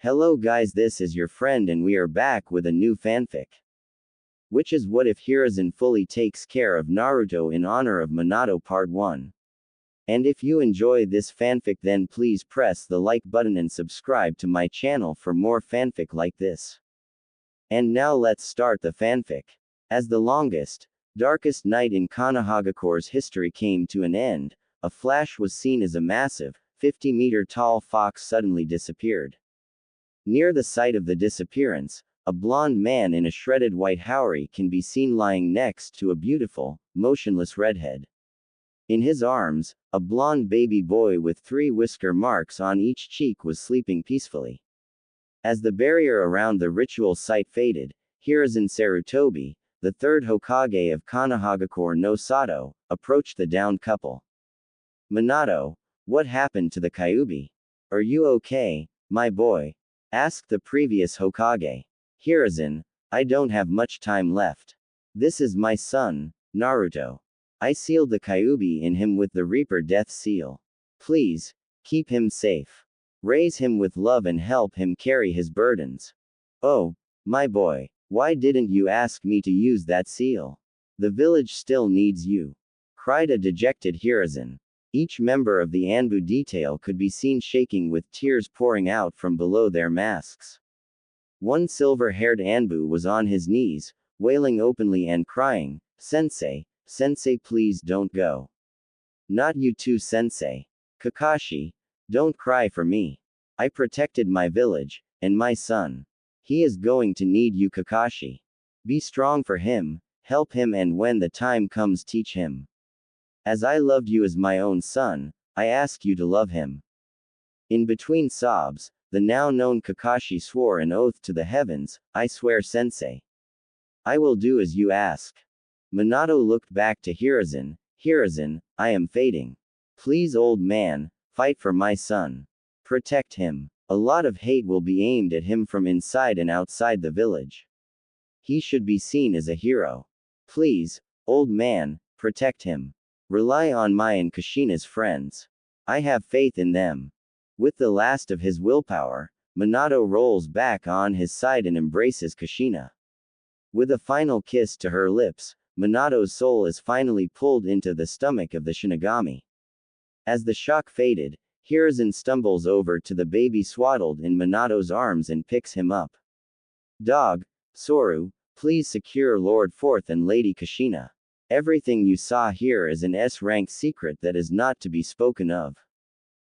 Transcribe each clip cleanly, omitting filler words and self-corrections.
Hello guys, this is your friend and we are back with a new fanfic. Which is what if Hiruzen fully takes care of Naruto in honor of Minato Part 1. And if you enjoy this fanfic then please press the like button and subscribe to my channel for more fanfic like this. And now let's start the fanfic. As the longest, darkest night in Konohagakure's history came to an end, a flash was seen as a massive, 50-meter tall fox suddenly disappeared. Near the site of the disappearance, a blond man in a shredded white haori can be seen lying next to a beautiful, motionless redhead. In his arms, a blond baby boy with 3 whisker marks on each cheek was sleeping peacefully. As the barrier around the ritual site faded, Hiruzen Sarutobi, the third Hokage of Konohagakure no Sato, approached the downed couple. Minato, what happened to the Kyuubi? Are you okay, my boy? Asked the previous Hokage. Hiruzen, I don't have much time left. This is my son, Naruto. I sealed the Kyuubi in him with the Reaper Death Seal. Please, keep him safe. Raise him with love and help him carry his burdens. Oh, my boy, why didn't you ask me to use that seal? The village still needs you. Cried a dejected Hiruzen. Each member of the Anbu detail could be seen shaking with tears pouring out from below their masks. One silver-haired Anbu was on his knees, wailing openly and crying, Sensei, Sensei please don't go. Not you too Sensei. Kakashi, don't cry for me. I protected my village, and my son. He is going to need you Kakashi. Be strong for him, help him and when the time comes teach him. As I loved you as my own son, I ask you to love him. In between sobs, the now known Kakashi swore an oath to the heavens, I swear Sensei. I will do as you ask. Minato looked back to Hiruzen, Hiruzen, I am fading. Please old man, fight for my son. Protect him. A lot of hate will be aimed at him from inside and outside the village. He should be seen as a hero. Please, old man, protect him. Rely on my and Kushina's friends. I have faith in them. With the last of his willpower, Minato rolls back on his side and embraces Kushina. With a final kiss to her lips, Minato's soul is finally pulled into the stomach of the Shinigami. As the shock faded, Hiruzen stumbles over to the baby swaddled in Minato's arms and picks him up. Dog, Soru, please secure Lord Fourth and Lady Kushina. Everything you saw here is an S-rank secret that is not to be spoken of.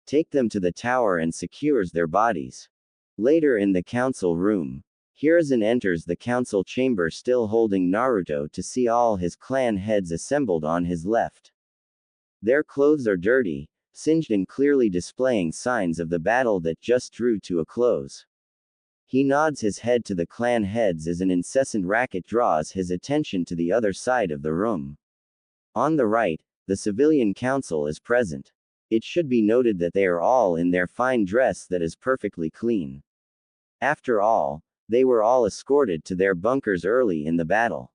Take them to the tower and secures their bodies. Later in the council room, Hiruzen enters the council chamber still holding Naruto to see all his clan heads assembled on his left. Their clothes are dirty, singed and clearly displaying signs of the battle that just drew to a close. He nods his head to the clan heads as an incessant racket draws his attention to the other side of the room. On the right, the civilian council is present. It should be noted that they are all in their fine dress that is perfectly clean. After all, they were all escorted to their bunkers early in the battle.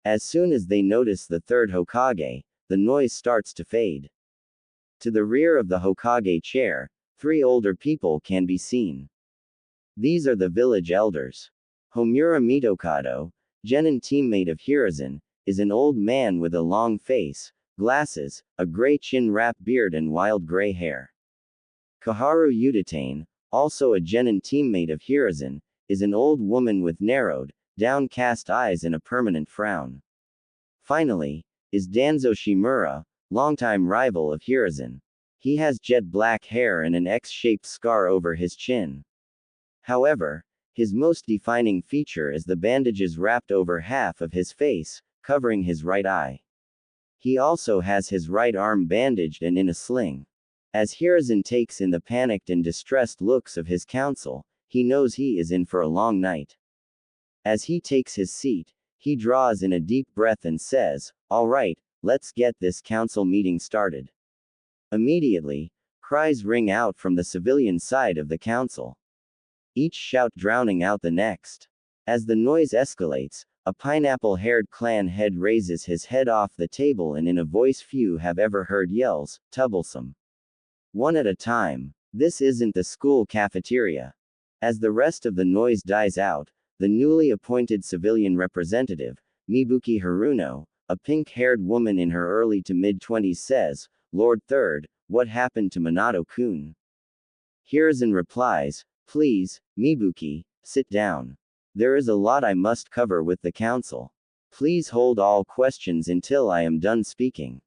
As soon as they notice the third Hokage, the noise starts to fade. To the rear of the Hokage chair, 3 older people can be seen. These are the village elders. Homura Mitokado, Genin teammate of Hiruzen, is an old man with a long face, glasses, a gray chin-wrap beard and wild gray hair. Kaharu Udatane, also a Genin teammate of Hiruzen, is an old woman with narrowed, downcast eyes and a permanent frown. Finally, is Danzo Shimura, longtime rival of Hiruzen. He has jet black hair and an X-shaped scar over his chin. However, his most defining feature is the bandages wrapped over half of his face, covering his right eye. He also has his right arm bandaged and in a sling. As Hiruzen takes in the panicked and distressed looks of his council, he knows he is in for a long night. As he takes his seat, he draws in a deep breath and says, "All right, let's get this council meeting started." Immediately, cries ring out from the civilian side of the council. Each shout drowning out the next. As the noise escalates, a pineapple-haired clan head raises his head off the table and in a voice few have ever heard yells, "Troublesome." One at a time. This isn't the school cafeteria. As the rest of the noise dies out, the newly appointed civilian representative, Mibuki Haruno, a pink-haired woman in her early to mid-20s says, "Lord Third, what happened to Minato-kun?" Hiruzen replies, "Please, Mibuki, sit down. There is a lot I must cover with the council. Please hold all questions until I am done speaking."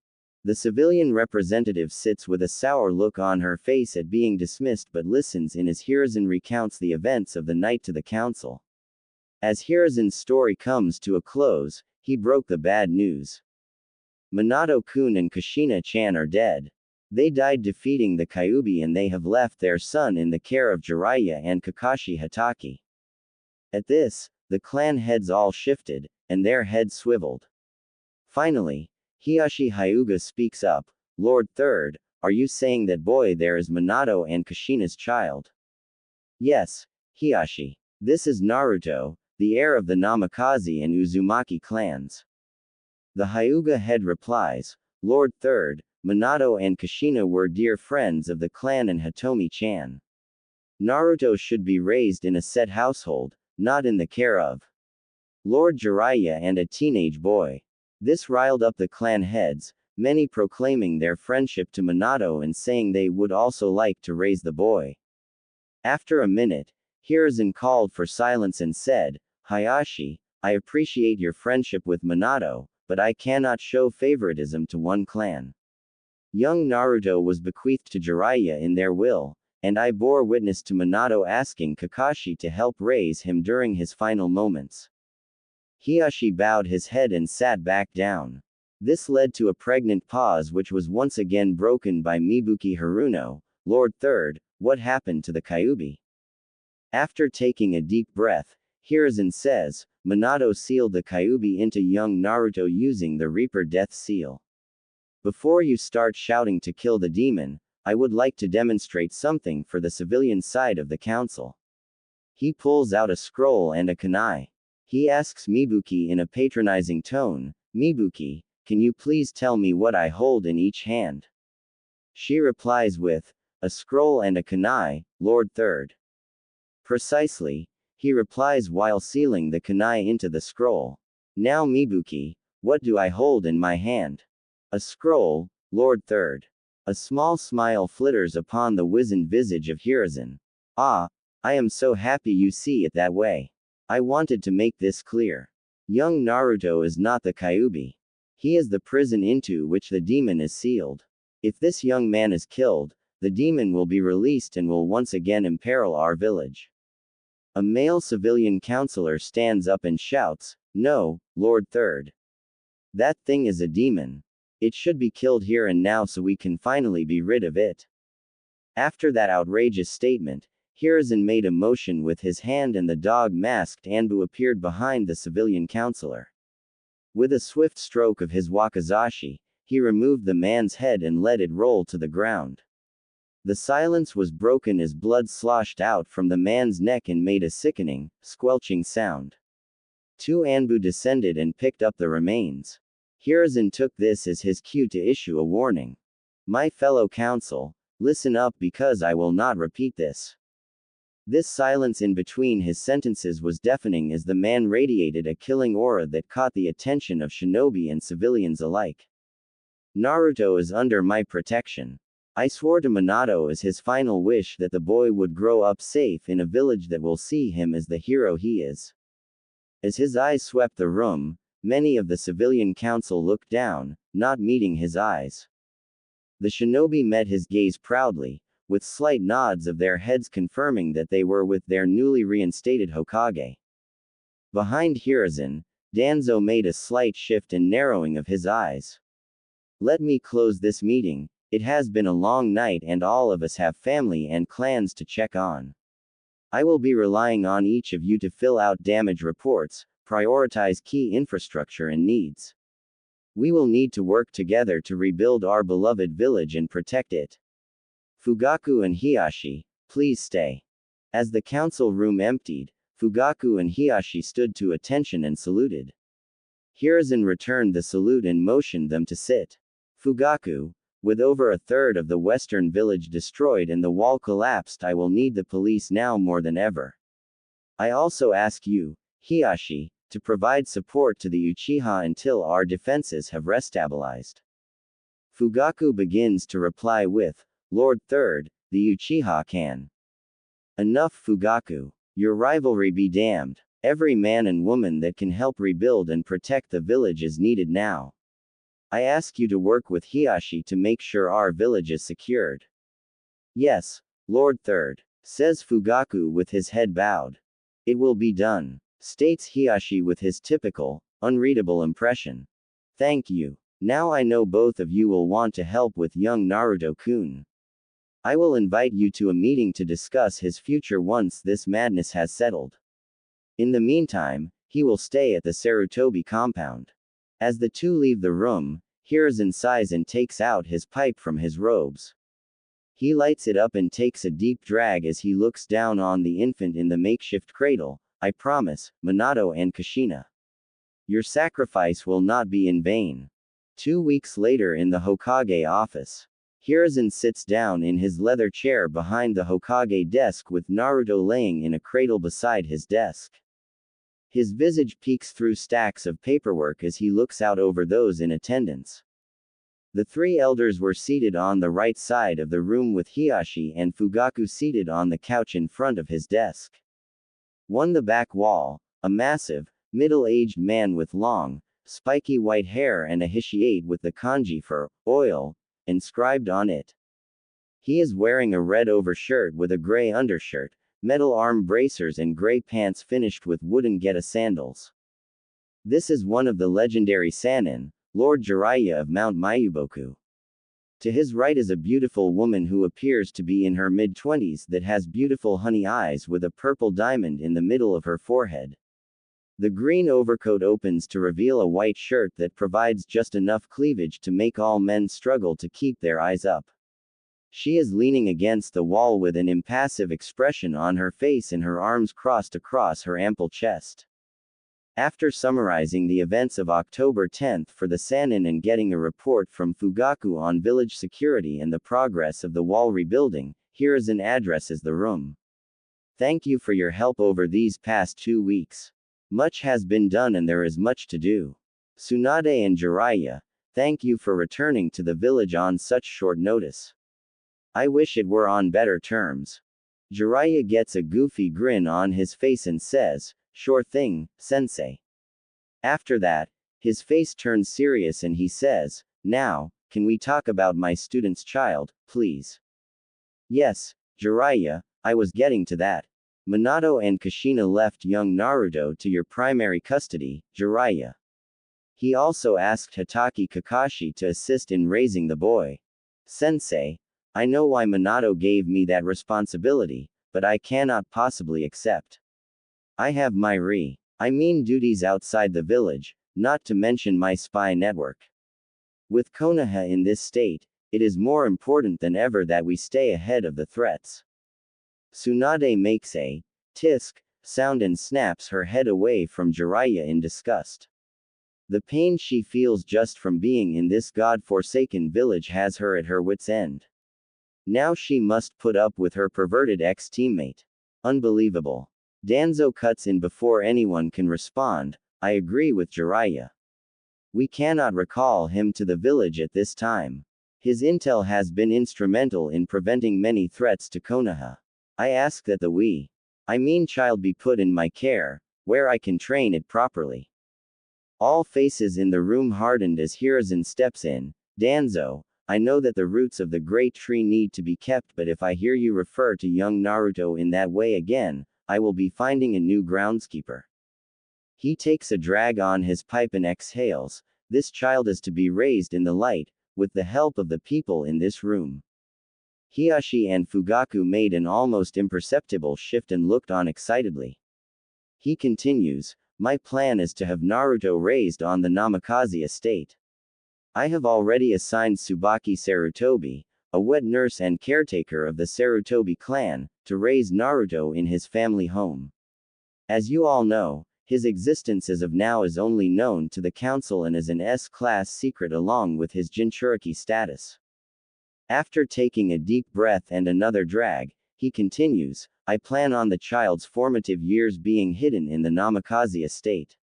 The civilian representative sits with a sour look on her face at being dismissed but listens in as Hiruzen recounts the events of the night to the council. As Hiruzen's story comes to a close, he broke the bad news. Minato-kun and Kushina-chan are dead. They died defeating the Kyuubi and they have left their son in the care of Jiraiya and Kakashi Hatake. At this, the clan heads all shifted, and their heads swiveled. Finally, Hiyashi Hyuga speaks up, "Lord Third, are you saying that boy there is Minato and Kushina's child?" "Yes, Hiyashi. This is Naruto, the heir of the Namikaze and Uzumaki clans." The Hyuga head replies, "Lord Third, Minato and Kushina were dear friends of the clan and Hitomi-chan. Naruto should be raised in a set household, not in the care of Lord Jiraiya and a teenage boy." This riled up the clan heads, many proclaiming their friendship to Minato and saying they would also like to raise the boy. After a minute, Hiruzen called for silence and said, "Hayashi, I appreciate your friendship with Minato, but I cannot show favoritism to one clan. Young Naruto was bequeathed to Jiraiya in their will, and I bore witness to Minato asking Kakashi to help raise him during his final moments." Hiyashi bowed his head and sat back down. This led to a pregnant pause which was once again broken by Mibuki Haruno, "Lord Third, what happened to the Kyuubi?" After taking a deep breath, Hiruzen says, "Minato sealed the Kyuubi into young Naruto using the Reaper Death Seal. Before you start shouting to kill the demon, I would like to demonstrate something for the civilian side of the council." He pulls out a scroll and a kunai. He asks Mibuki in a patronizing tone, "Mibuki, can you please tell me what I hold in each hand?" She replies with, "A scroll and a kunai, Lord Third." "Precisely," he replies while sealing the kunai into the scroll. "Now Mibuki, what do I hold in my hand?" "A scroll, Lord Third." A small smile flitters upon the wizened visage of Hiruzen. "Ah, I am so happy you see it that way. I wanted to make this clear. Young Naruto is not the Kyuubi. He is the prison into which the demon is sealed. If this young man is killed, the demon will be released and will once again imperil our village." A male civilian counselor stands up and shouts, "No, Lord Third. That thing is a demon. It should be killed here and now so we can finally be rid of it." After that outrageous statement, Hiruzen made a motion with his hand and the dog-masked Anbu appeared behind the civilian counselor. With a swift stroke of his wakizashi, he removed the man's head and let it roll to the ground. The silence was broken as blood sloshed out from the man's neck and made a sickening, squelching sound. Two Anbu descended and picked up the remains. Hiruzen took this as his cue to issue a warning. "My fellow council, listen up because I will not repeat this." This silence in between his sentences was deafening as the man radiated a killing aura that caught the attention of shinobi and civilians alike. "Naruto is under my protection. I swore to Minato as his final wish that the boy would grow up safe in a village that will see him as the hero he is." As his eyes swept the room, many of the civilian council looked down, not meeting his eyes. The shinobi met his gaze proudly, with slight nods of their heads confirming that they were with their newly reinstated Hokage. Behind Hiruzen, Danzo made a slight shift and narrowing of his eyes. "Let me close this meeting. It has been a long night and all of us have family and clans to check on. I will be relying on each of you to fill out damage reports, prioritize key infrastructure and needs. We will need to work together to rebuild our beloved village and protect it. Fugaku and Hiyashi, please stay." As the council room emptied, Fugaku and Hiyashi stood to attention and saluted. Hiruzen returned the salute and motioned them to sit. "Fugaku, With over a third of the western village destroyed and the wall collapsed, I will need the police now more than ever. I also ask you, Hiashi, to provide support to the Uchiha until our defenses have restabilized. Fugaku begins to reply with, Lord Third, the Uchiha can. Enough, Fugaku. Your rivalry be damned. Every man and woman that can help rebuild and protect the village is needed now. I ask you to work with Hiashi to make sure our village is secured. Yes, Lord Third, says Fugaku with his head bowed. It will be done, states Hiashi with his typical, unreadable impression. Thank you. Now I know both of you will want to help with young Naruto-kun. I will invite you to a meeting to discuss his future once this madness has settled. In the meantime, he will stay at the Sarutobi compound. As the two leave the room, Hiruzen sighs and takes out his pipe from his robes. He lights it up and takes a deep drag as he looks down on the infant in the makeshift cradle. I promise, Minato and Kushina. Your sacrifice will not be in vain. 2 weeks later in the Hokage office. Hiruzen sits down in his leather chair behind the Hokage desk with Naruto laying in a cradle beside his desk. His visage peeks through stacks of paperwork as he looks out over those in attendance. The three elders were seated on the right side of the room with Hiashi and Fugaku seated on the couch in front of his desk. On the back wall, a massive, middle-aged man with long, spiky white hair and a hishiate with the kanji for oil inscribed on it. He is wearing a red overshirt with a gray undershirt, metal arm bracers and gray pants finished with wooden geta sandals. This is one of the legendary Sannin, Lord Jiraiya of Mount Mayuboku. To his right is a beautiful woman who appears to be in her mid-20s that has beautiful honey eyes with a purple diamond in the middle of her forehead. The green overcoat opens to reveal a white shirt that provides just enough cleavage to make all men struggle to keep their eyes up. She is leaning against the wall with an impassive expression on her face and her arms crossed across her ample chest. After summarizing the events of October 10th for the Sannin and getting a report from Fugaku on village security and the progress of the wall rebuilding, Hiruzen addresses the room. Thank you for your help over these past 2 weeks. Much has been done and there is much to do. Tsunade and Jiraiya, thank you for returning to the village on such short notice. I wish it were on better terms. Jiraiya gets a goofy grin on his face and says, sure thing, sensei. After that, his face turns serious and he says, now, can we talk about my student's child, please? Yes, Jiraiya, I was getting to that. Minato and Kushina left young Naruto to your primary custody, Jiraiya. He also asked Hitaki Kakashi to assist in raising the boy. Sensei, I know why Minato gave me that responsibility, but I cannot possibly accept. I have my duties outside the village, not to mention my spy network. With Konoha in this state, it is more important than ever that we stay ahead of the threats. Tsunade makes a tisk sound and snaps her head away from Jiraiya in disgust. The pain she feels just from being in this god-forsaken village has her at her wit's end. Now she must put up with her perverted ex-teammate. Unbelievable. Danzo cuts in before anyone can respond. I agree with Jiraiya. We cannot recall him to the village at this time. His intel has been instrumental in preventing many threats to Konoha. I ask that the child be put in my care, where I can train it properly. All faces in the room hardened as Hiruzen steps in. Danzo, I know that the roots of the great tree need to be kept, but if I hear you refer to young Naruto in that way again, I will be finding a new groundskeeper. He takes a drag on his pipe and exhales. This child is to be raised in the light, with the help of the people in this room. Hiashi and Fugaku made an almost imperceptible shift and looked on excitedly. He continues, my plan is to have Naruto raised on the Namikaze estate. I have already assigned Tsubaki Sarutobi, a wet nurse and caretaker of the Sarutobi clan, to raise Naruto in his family home. As you all know, his existence as of now is only known to the council and is an S-class secret along with his Jinchuriki status. After taking a deep breath and another drag, he continues, I plan on the child's formative years being hidden in the Namikaze estate.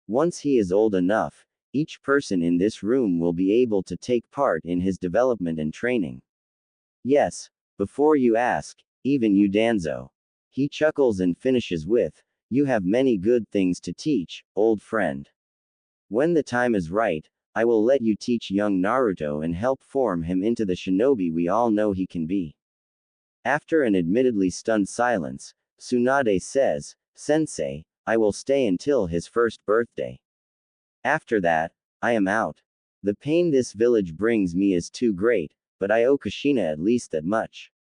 Once he is old enough, each person in this room will be able to take part in his development and training. Yes, before you ask, even you Danzo. He chuckles and finishes with, you have many good things to teach, old friend. When the time is right, I will let you teach young Naruto and help form him into the shinobi we all know he can be. After an admittedly stunned silence, Tsunade says, Sensei, I will stay until his first birthday. After that, I am out. The pain this village brings me is too great, but I owe Kushina at least that much.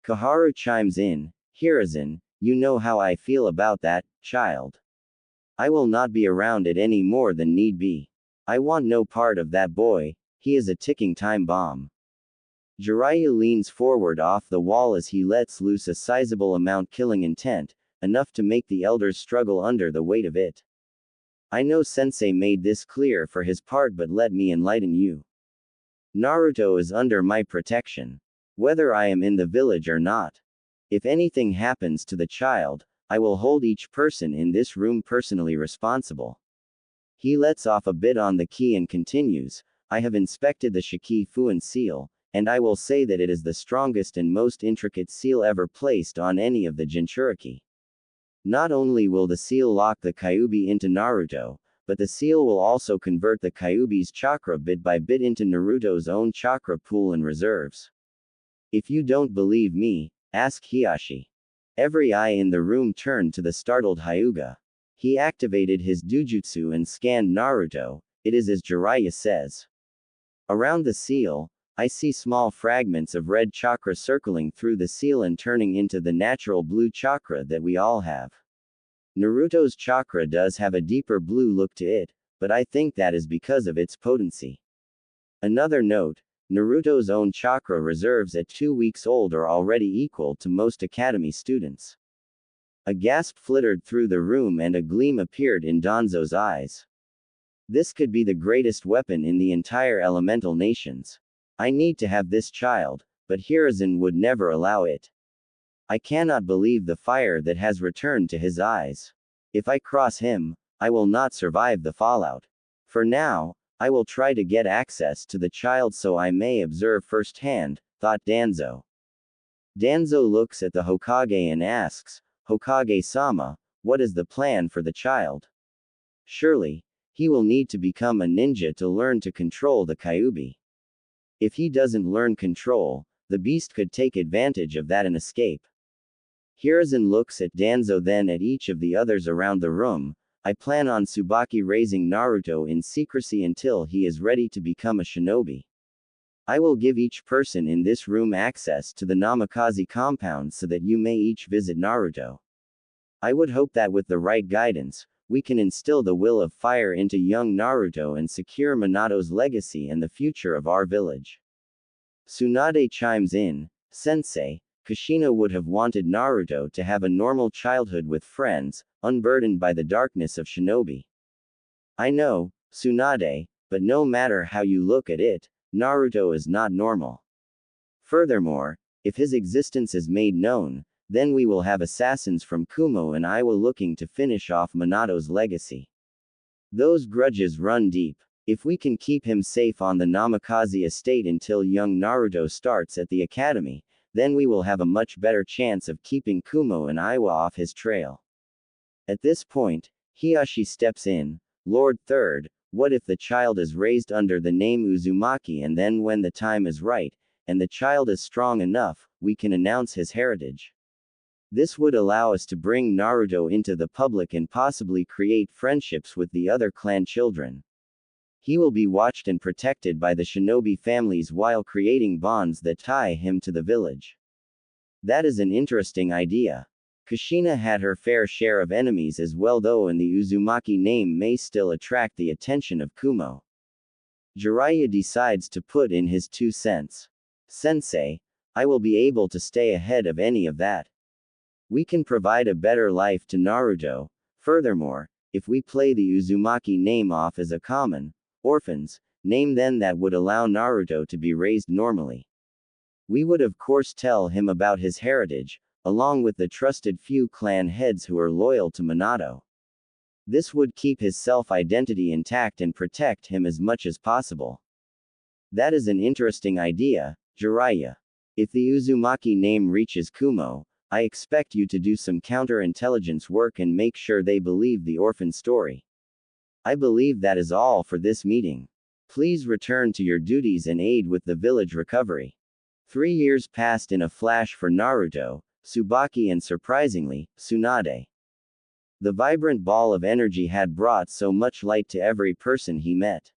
Kaharu chimes in, Hiruzen, you know how I feel about that, child. I will not be around it any more than need be. I want no part of that boy, he is a ticking time bomb. Jiraiya leans forward off the wall as he lets loose a sizable amount killing intent, enough to make the elders struggle under the weight of it. I know Sensei made this clear for his part, but let me enlighten you. Naruto is under my protection. Whether I am in the village or not. If anything happens to the child, I will hold each person in this room personally responsible. He lets off a bit on the key and continues, I have inspected the Shiki Fuan seal, and I will say that it is the strongest and most intricate seal ever placed on any of the Jinchuriki. Not only will the seal lock the Kyuubi into Naruto, but the seal will also convert the Kyuubi's chakra bit by bit into Naruto's own chakra pool and reserves. If you don't believe me, ask Hiashi. Every eye in the room turned to the startled Hyuga. He activated his Dujutsu and scanned Naruto, it is as Jiraiya says. Around the seal, I see small fragments of red chakra circling through the seal and turning into the natural blue chakra that we all have. Naruto's chakra does have a deeper blue look to it, but I think that is because of its potency. Another note, Naruto's own chakra reserves at 2 weeks old are already equal to most academy students. A gasp flittered through the room and a gleam appeared in Danzo's eyes. This could be the greatest weapon in the entire elemental nations. I need to have this child, but Hiruzen would never allow it. I cannot believe the fire that has returned to his eyes. If I cross him, I will not survive the fallout. For now, I will try to get access to the child so I may observe firsthand, thought Danzo. Danzo looks at the Hokage and asks, Hokage-sama, what is the plan for the child? Surely, he will need to become a ninja to learn to control the Kyuubi. If he doesn't learn control, the beast could take advantage of that and escape. Hiruzen looks at Danzo then at each of the others around the room. I plan on Tsubaki raising Naruto in secrecy until he is ready to become a shinobi. I will give each person in this room access to the Namikaze compound so that you may each visit Naruto. I would hope that with the right guidance, we can instill the will of fire into young Naruto and secure Minato's legacy and the future of our village. Tsunade chimes in, Sensei, Kushina would have wanted Naruto to have a normal childhood with friends, unburdened by the darkness of shinobi. I know, Tsunade, but no matter how you look at it, Naruto is not normal. Furthermore, if his existence is made known, then we will have assassins from Kumo and Iwa looking to finish off Minato's legacy. Those grudges run deep. If we can keep him safe on the Namikaze estate until young Naruto starts at the academy, then we will have a much better chance of keeping Kumo and Iwa off his trail. At this point, Hiashi steps in, Lord Third, what if the child is raised under the name Uzumaki and then when the time is right, and the child is strong enough, we can announce his heritage. This would allow us to bring Naruto into the public and possibly create friendships with the other clan children. He will be watched and protected by the shinobi families while creating bonds that tie him to the village. That is an interesting idea. Kushina had her fair share of enemies as well, though, and the Uzumaki name may still attract the attention of Kumo. Jiraiya decides to put in his 2 cents. Sensei, I will be able to stay ahead of any of that. We can provide a better life to Naruto. Furthermore, if we play the Uzumaki name off as a common, orphans, name, then that would allow Naruto to be raised normally. We would of course tell him about his heritage, along with the trusted few clan heads who are loyal to Minato. This would keep his self-identity intact and protect him as much as possible. That is an interesting idea, Jiraiya. If the Uzumaki name reaches Kumo, I expect you to do some counterintelligence work and make sure they believe the orphan story. I believe that is all for this meeting. Please return to your duties and aid with the village recovery. 3 years passed in a flash for Naruto, Tsubaki and surprisingly, Tsunade. The vibrant ball of energy had brought so much light to every person he met.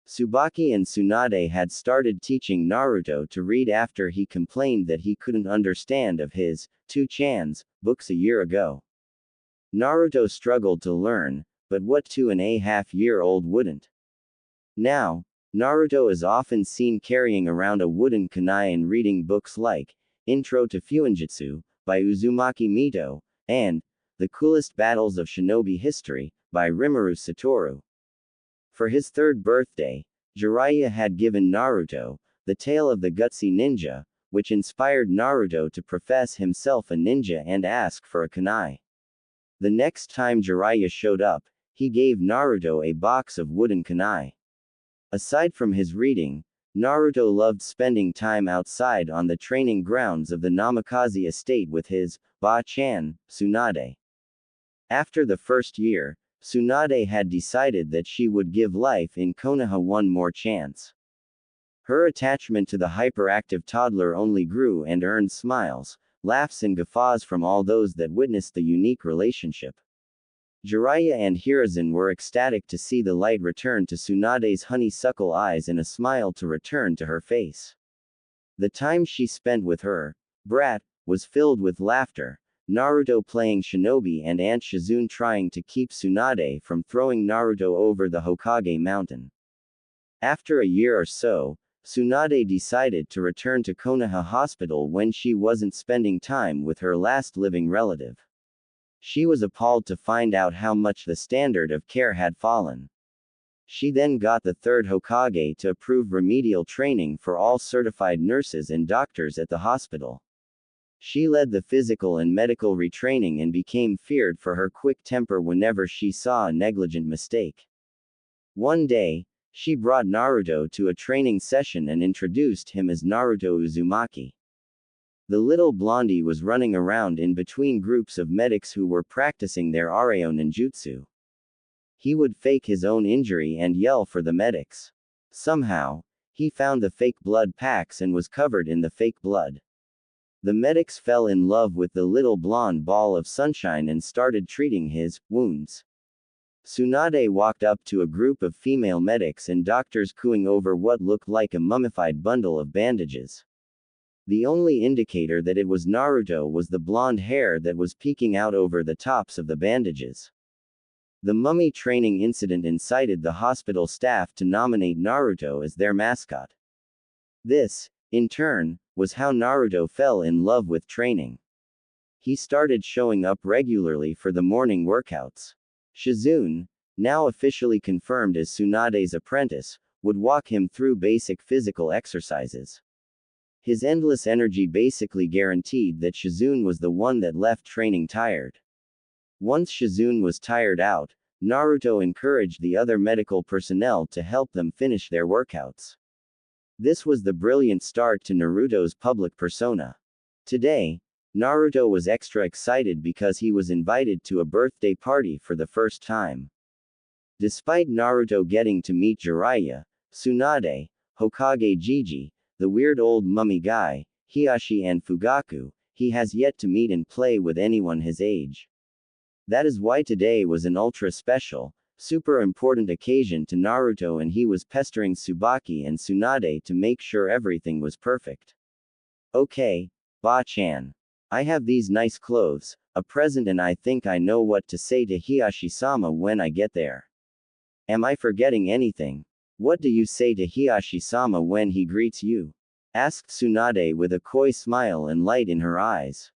Tsubaki and Tsunade had started teaching Naruto to read after he complained that he couldn't understand of his, 2-chan's, books a year ago. Naruto struggled to learn, but what 2.5-year-old wouldn't? Now, Naruto is often seen carrying around a wooden kunai and reading books like Intro to Fuinjutsu, by Uzumaki Mito, and The Coolest Battles of Shinobi History, by Rimuru Satoru. For his 3rd birthday, Jiraiya had given Naruto The Tale of the Gutsy Ninja, which inspired Naruto to profess himself a ninja and ask for a kunai. The next time Jiraiya showed up, he gave Naruto a box of wooden kunai. Aside from his reading, Naruto loved spending time outside on the training grounds of the Namikaze estate with his ba-chan, Tsunade. After the first year, Tsunade had decided that she would give life in Konoha one more chance. Her attachment to the hyperactive toddler only grew and earned smiles, laughs and guffaws from all those that witnessed the unique relationship. Jiraiya and Hiruzen were ecstatic to see the light return to Tsunade's honeysuckle eyes and a smile to return to her face. The time she spent with her brat was filled with laughter, Naruto playing shinobi and Aunt Shizune trying to keep Tsunade from throwing Naruto over the Hokage mountain. After a year or so, Tsunade decided to return to Konoha Hospital when she wasn't spending time with her last living relative. She was appalled to find out how much the standard of care had fallen. She then got the 3rd Hokage to approve remedial training for all certified nurses and doctors at the hospital. She led the physical and medical retraining and became feared for her quick temper whenever she saw a negligent mistake. One day, she brought Naruto to a training session and introduced him as Naruto Uzumaki. The little blondie was running around in between groups of medics who were practicing their Areo ninjutsu. He would fake his own injury and yell for the medics. Somehow, he found the fake blood packs and was covered in the fake blood. The medics fell in love with the little blonde ball of sunshine and started treating his wounds. Tsunade walked up to a group of female medics and doctors cooing over what looked like a mummified bundle of bandages. The only indicator that it was Naruto was the blonde hair that was peeking out over the tops of the bandages. The mummy training incident incited the hospital staff to nominate Naruto as their mascot. This, in turn, was how Naruto fell in love with training. He started showing up regularly for the morning workouts. Shizune, now officially confirmed as Tsunade's apprentice, would walk him through basic physical exercises. His endless energy basically guaranteed that Shizune was the one that left training tired. Once Shizune was tired out, Naruto encouraged the other medical personnel to help them finish their workouts. This was the brilliant start to Naruto's public persona. Today, Naruto was extra excited because he was invited to a birthday party for the first time. Despite Naruto getting to meet Jiraiya, Tsunade, Hokage Gigi, the weird old mummy guy, Hiashi and Fugaku, he has yet to meet and play with anyone his age. That is why today was an ultra special, super important occasion to Naruto and he was pestering Tsubaki and Tsunade to make sure everything was perfect. Okay, Ba-chan. I have these nice clothes, a present and I think I know what to say to Hiashi-sama when I get there. Am I forgetting anything? What do you say to Hiashi-sama when he greets you? Asked Tsunade with a coy smile and light in her eyes.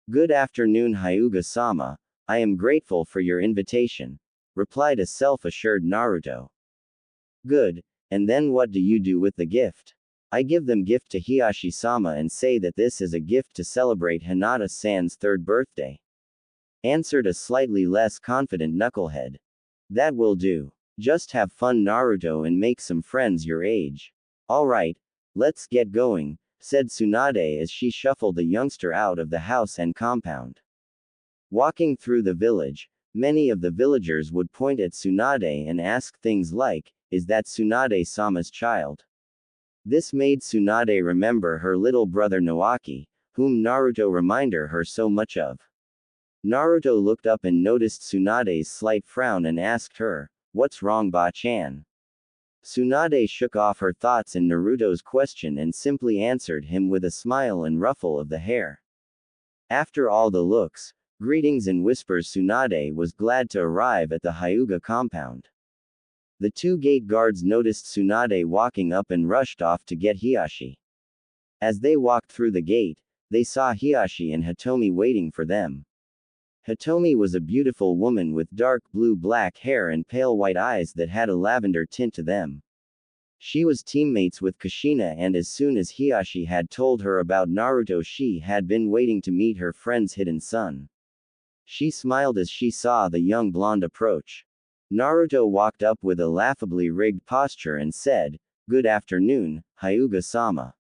Good afternoon Hyuga-sama, I am grateful for your invitation, replied a self-assured Naruto. Good, and then what do you do with the gift? I give them gift to Hiyashi-sama and say that this is a gift to celebrate Hinata-san's third birthday. Answered a slightly less confident knucklehead. That will do. Just have fun, Naruto, and make some friends your age. Alright, let's get going, said Tsunade as she shuffled the youngster out of the house and compound. Walking through the village, many of the villagers would point at Tsunade and ask things like, "Is that Tsunade-sama's child?" This made Tsunade remember her little brother Naoki, whom Naruto reminded her so much of. Naruto looked up and noticed Tsunade's slight frown and asked her, "What's wrong, Ba-chan?" Tsunade shook off her thoughts in Naruto's question and simply answered him with a smile and ruffle of the hair. After all the looks, greetings and whispers, Tsunade was glad to arrive at the Hyuga compound. The two gate guards noticed Tsunade walking up and rushed off to get Hiyashi. As they walked through the gate, they saw Hiyashi and Hitomi waiting for them. Hitomi was a beautiful woman with dark blue-black hair and pale white eyes that had a lavender tint to them. She was teammates with Kushina, and as soon as Hiyashi had told her about Naruto, she had been waiting to meet her friend's hidden son. She smiled as she saw the young blonde approach. Naruto walked up with a laughably rigged posture and said, "Good afternoon, Hyuga-sama.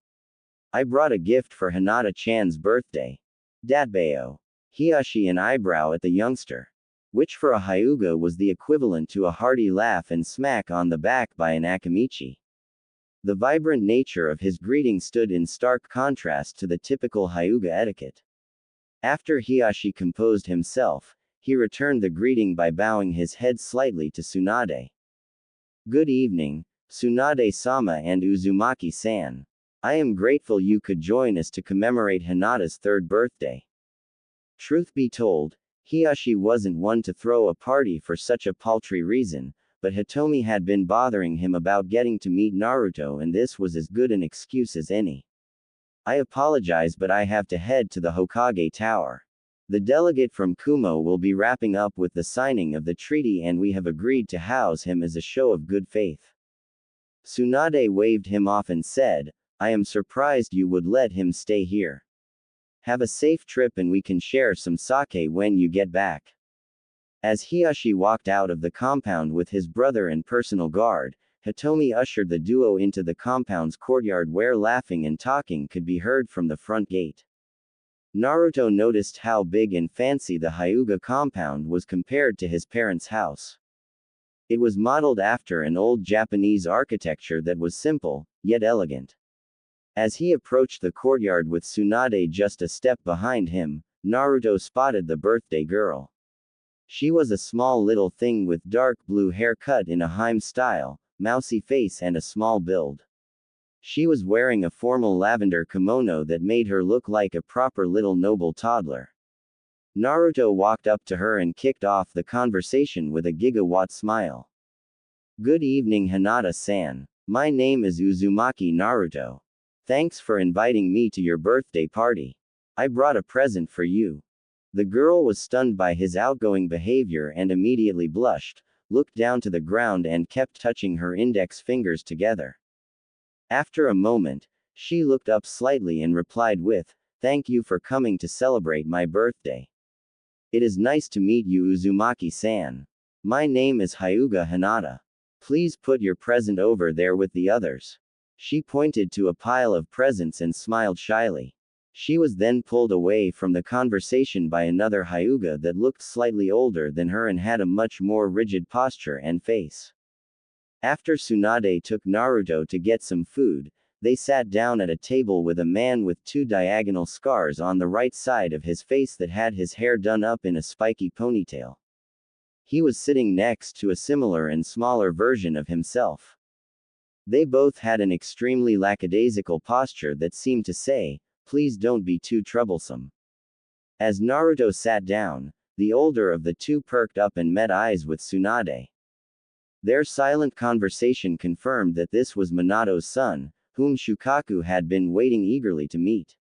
I brought a gift for Hinata-chan's birthday." Datbeo. Hiyashi an eyebrow at the youngster. Which for a Hyuga was the equivalent to a hearty laugh and smack on the back by an Akamichi. The vibrant nature of his greeting stood in stark contrast to the typical Hyuga etiquette. After Hiyashi composed himself, he returned the greeting by bowing his head slightly to Tsunade. "Good evening, Tsunade-sama and Uzumaki-san. I am grateful you could join us to commemorate Hinata's third birthday." Truth be told, Hiyashi wasn't one to throw a party for such a paltry reason, but Hitomi had been bothering him about getting to meet Naruto, and this was as good an excuse as any. "I apologize, but I have to head to the Hokage Tower. The delegate from Kumo will be wrapping up with the signing of the treaty, and we have agreed to house him as a show of good faith." Tsunade waved him off and said, "I am surprised you would let him stay here. Have a safe trip and we can share some sake when you get back." As Hiyashi walked out of the compound with his brother and personal guard, Hitomi ushered the duo into the compound's courtyard, where laughing and talking could be heard from the front gate. Naruto noticed how big and fancy the Hyuga compound was compared to his parents' house. It was modeled after an old Japanese architecture that was simple, yet elegant. As he approached the courtyard with Tsunade just a step behind him, Naruto spotted the birthday girl. She was a small little thing with dark blue hair cut in a Heim style, mousy face and a small build. She was wearing a formal lavender kimono that made her look like a proper little noble toddler. Naruto walked up to her and kicked off the conversation with a gigawatt smile. "Good evening, Hinata-san. My name is Uzumaki Naruto. Thanks for inviting me to your birthday party. I brought a present for you." The girl was stunned by his outgoing behavior and immediately blushed, looked down to the ground and kept touching her index fingers together. After a moment, she looked up slightly and replied with, "Thank you for coming to celebrate my birthday. It is nice to meet you, Uzumaki-san. My name is Hyuga Hinata. Please put your present over there with the others." She pointed to a pile of presents and smiled shyly. She was then pulled away from the conversation by another Hyuga that looked slightly older than her and had a much more rigid posture and face. After Tsunade took Naruto to get some food, they sat down at a table with a man with two diagonal scars on the right side of his face that had his hair done up in a spiky ponytail. He was sitting next to a similar and smaller version of himself. They both had an extremely lackadaisical posture that seemed to say, "Please don't be too troublesome." As Naruto sat down, the older of the two perked up and met eyes with Tsunade. Their silent conversation confirmed that this was Minato's son, whom Shukaku had been waiting eagerly to meet.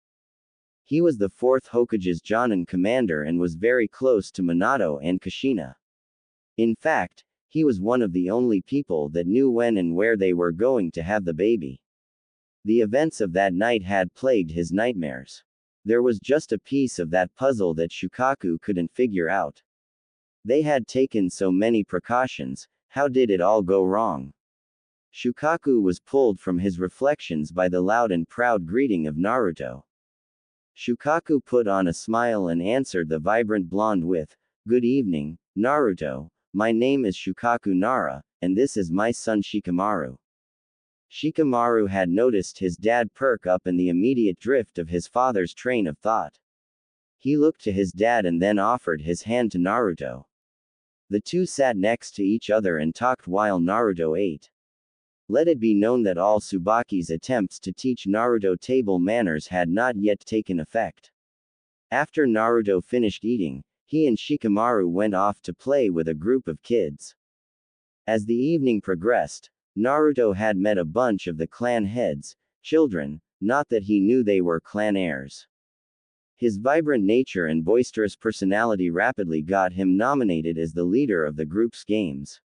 He was the 4th Hokage's Jonin commander and was very close to Minato and Kushina. In fact, he was one of the only people that knew when and where they were going to have the baby. The events of that night had plagued his nightmares. There was just a piece of that puzzle that Shukaku couldn't figure out. They had taken so many precautions, how did it all go wrong? Shukaku was pulled from his reflections by the loud and proud greeting of Naruto. Shukaku put on a smile and answered the vibrant blonde with, "Good evening, Naruto. My name is Shukaku Nara, and this is my son Shikamaru." Shikamaru had noticed his dad perk up in the immediate drift of his father's train of thought. He looked to his dad and then offered his hand to Naruto. The two sat next to each other and talked while Naruto ate. Let it be known that all Tsubaki's attempts to teach Naruto table manners had not yet taken effect. After Naruto finished eating, he and Shikamaru went off to play with a group of kids. As the evening progressed, Naruto had met a bunch of the clan heads, children, not that he knew they were clan heirs. His vibrant nature and boisterous personality rapidly got him nominated as the leader of the group's games.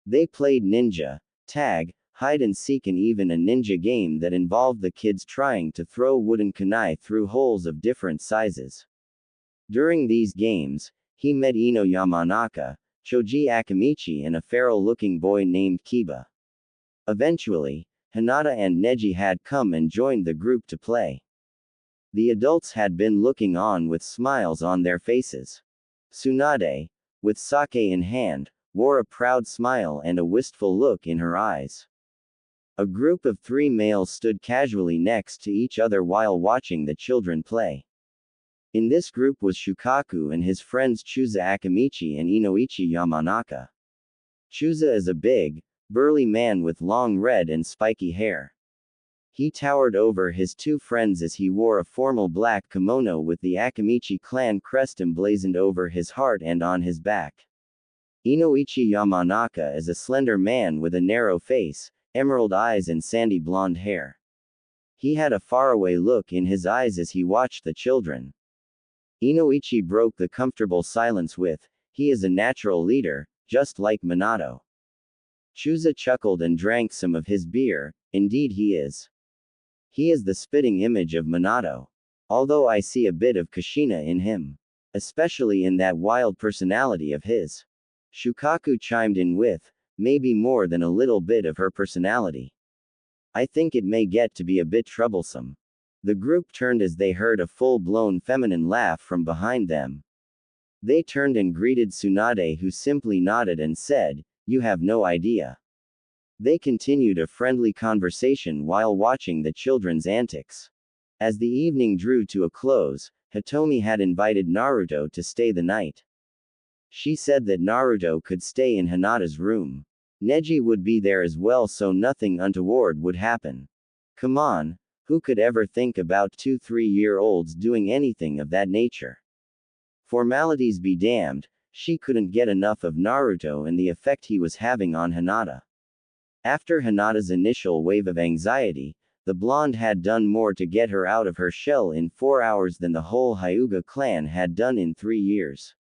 They played ninja, tag, hide and seek and even a ninja game that involved the kids trying to throw wooden kunai through holes of different sizes. During these games, he met Ino Yamanaka, Choji Akamichi and a feral-looking boy named Kiba. Eventually, Hinata and Neji had come and joined the group to play. The adults had been looking on with smiles on their faces. Tsunade, with sake in hand, wore a proud smile and a wistful look in her eyes. A group of 3 males stood casually next to each other while watching the children play. In this group was Shukaku and his friends Chusa Akamichi and Inoichi Yamanaka. Chusa is a big, burly man with long red and spiky hair. He towered over his 2 friends as he wore a formal black kimono with the Akamichi clan crest emblazoned over his heart and on his back. Inoichi Yamanaka is a slender man with a narrow face, emerald eyes and sandy blonde hair. He had a faraway look in his eyes as he watched the children. Inoichi broke the comfortable silence with, "He is a natural leader, just like Minato." Chusa chuckled and drank some of his beer. "Indeed he is. He is the spitting image of Minato. Although I see a bit of Kushina in him. Especially in that wild personality of his." Shukaku chimed in with, "Maybe more than a little bit of her personality. I think it may get to be a bit troublesome." The group turned as they heard a full-blown feminine laugh from behind them. They turned and greeted Tsunade, who simply nodded and said, "You have no idea." They continued a friendly conversation while watching the children's antics. As the evening drew to a close, Hitomi had invited Naruto to stay the night. She said that Naruto could stay in Hinata's room. Neji would be there as well, so nothing untoward would happen. Come on, who could ever think about 2-3-year-olds doing anything of that nature? Formalities be damned, she couldn't get enough of Naruto and the effect he was having on Hinata. After Hinata's initial wave of anxiety, the blonde had done more to get her out of her shell in 4 hours than the whole Hyuga clan had done in 3 years.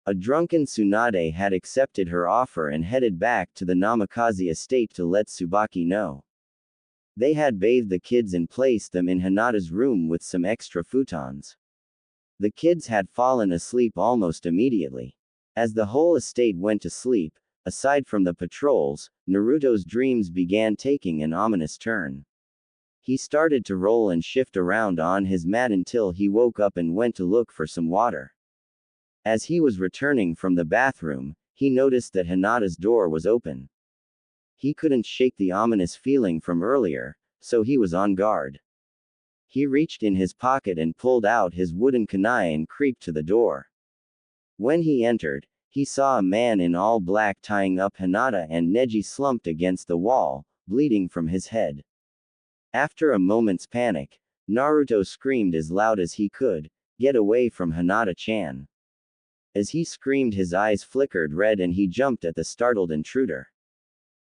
A drunken Tsunade had accepted her offer and headed back to the Namikaze estate to let Tsubaki know. They had bathed the kids and placed them in Hinata's room with some extra futons. The kids had fallen asleep almost immediately. As the whole estate went to sleep, aside from the patrols, Naruto's dreams began taking an ominous turn. He started to roll and shift around on his mat until he woke up and went to look for some water. As he was returning from the bathroom, he noticed that Hinata's door was open. He couldn't shake the ominous feeling from earlier, so he was on guard. He reached in his pocket and pulled out his wooden kunai and creeped to the door. When he entered, he saw a man in all black tying up Hinata and Neji slumped against the wall, bleeding from his head. After a moment's panic, Naruto screamed as loud as he could, "Get away from Hinata-chan." As he screamed, his eyes flickered red and he jumped at the startled intruder.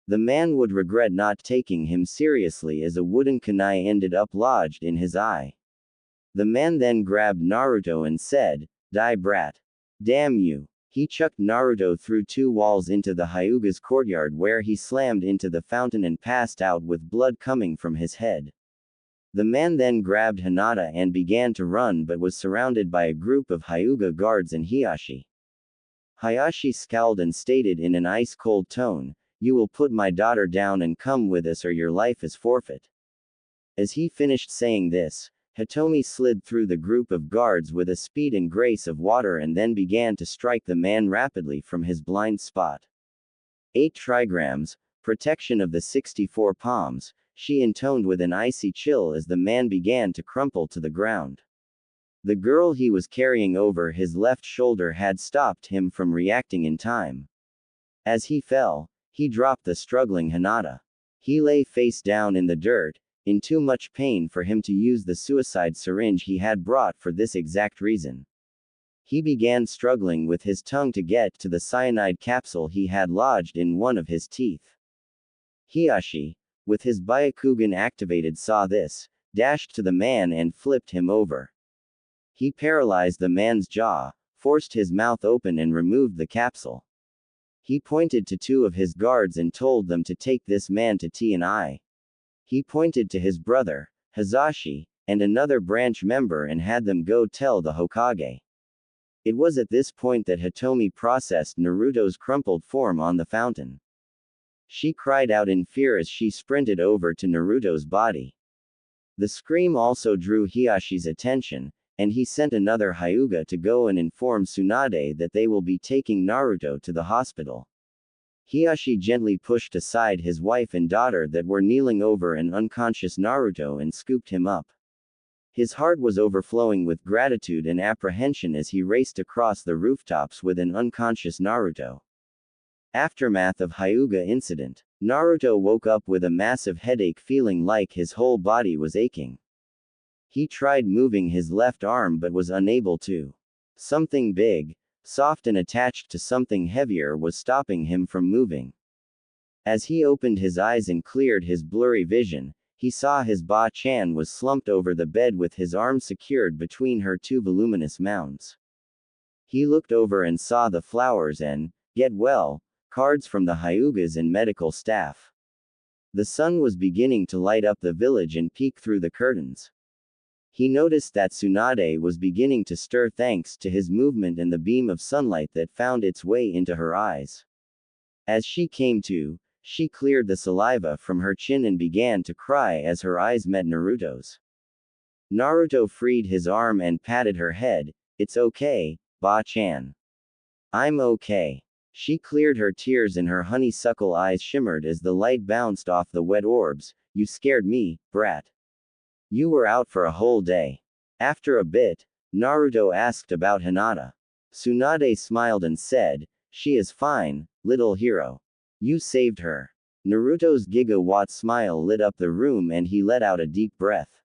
The man would regret not taking him seriously as a wooden kunai ended up lodged in his eye. The man then grabbed Naruto and said, "Die brat. Damn you." He chucked Naruto through 2 walls into the Hyuga's courtyard where he slammed into the fountain and passed out with blood coming from his head. The man then grabbed Hinata and began to run but was surrounded by a group of Hyuga guards and Hiyashi. Hayashi scowled and stated in an ice-cold tone, "You will put my daughter down and come with us or your life is forfeit." As he finished saying this, Hitomi slid through the group of guards with a speed and grace of water and then began to strike the man rapidly from his blind spot. 8 trigrams, protection of the 64 palms, she intoned with an icy chill as the man began to crumple to the ground. The girl he was carrying over his left shoulder had stopped him from reacting in time. As he fell, he dropped the struggling Hinata. He lay face down in the dirt, in too much pain for him to use the suicide syringe he had brought for this exact reason. He began struggling with his tongue to get to the cyanide capsule he had lodged in one of his teeth. Hiyashi, with his Byakugan activated, saw this, dashed to the man and flipped him over. He paralyzed the man's jaw, forced his mouth open and removed the capsule. He pointed to 2 of his guards and told them to take this man to T&I. He pointed to his brother, Hazashi, and another branch member and had them go tell the Hokage. It was at this point that Hitomi processed Naruto's crumpled form on the fountain. She cried out in fear as she sprinted over to Naruto's body. The scream also drew Hiyashi's attention, and he sent another Hyuga to go and inform Tsunade that they will be taking Naruto to the hospital. Hiyashi gently pushed aside his wife and daughter that were kneeling over an unconscious Naruto and scooped him up. His heart was overflowing with gratitude and apprehension as he raced across the rooftops with an unconscious Naruto. Aftermath of Hyuga incident. Naruto woke up with a massive headache, feeling like his whole body was aching. He tried moving his left arm but was unable to. Something big, soft and attached to something heavier was stopping him from moving. As he opened his eyes and cleared his blurry vision, he saw his Ba-chan was slumped over the bed with his arms secured between her 2 voluminous mounds. He looked over and saw the flowers and, get well, cards from the Hyugas and medical staff. The sun was beginning to light up the village and peek through the curtains. He noticed that Tsunade was beginning to stir thanks to his movement and the beam of sunlight that found its way into her eyes. As she came to, she cleared the saliva from her chin and began to cry as her eyes met Naruto's. Naruto freed his arm and patted her head. "It's okay, Ba-chan. I'm okay." She cleared her tears and her honeysuckle eyes shimmered as the light bounced off the wet orbs. "You scared me, brat. You were out for a whole day." After a bit, Naruto asked about Hinata. Tsunade smiled and said, "She is fine, little hero. You saved her." Naruto's gigawatt smile lit up the room and he let out a deep breath.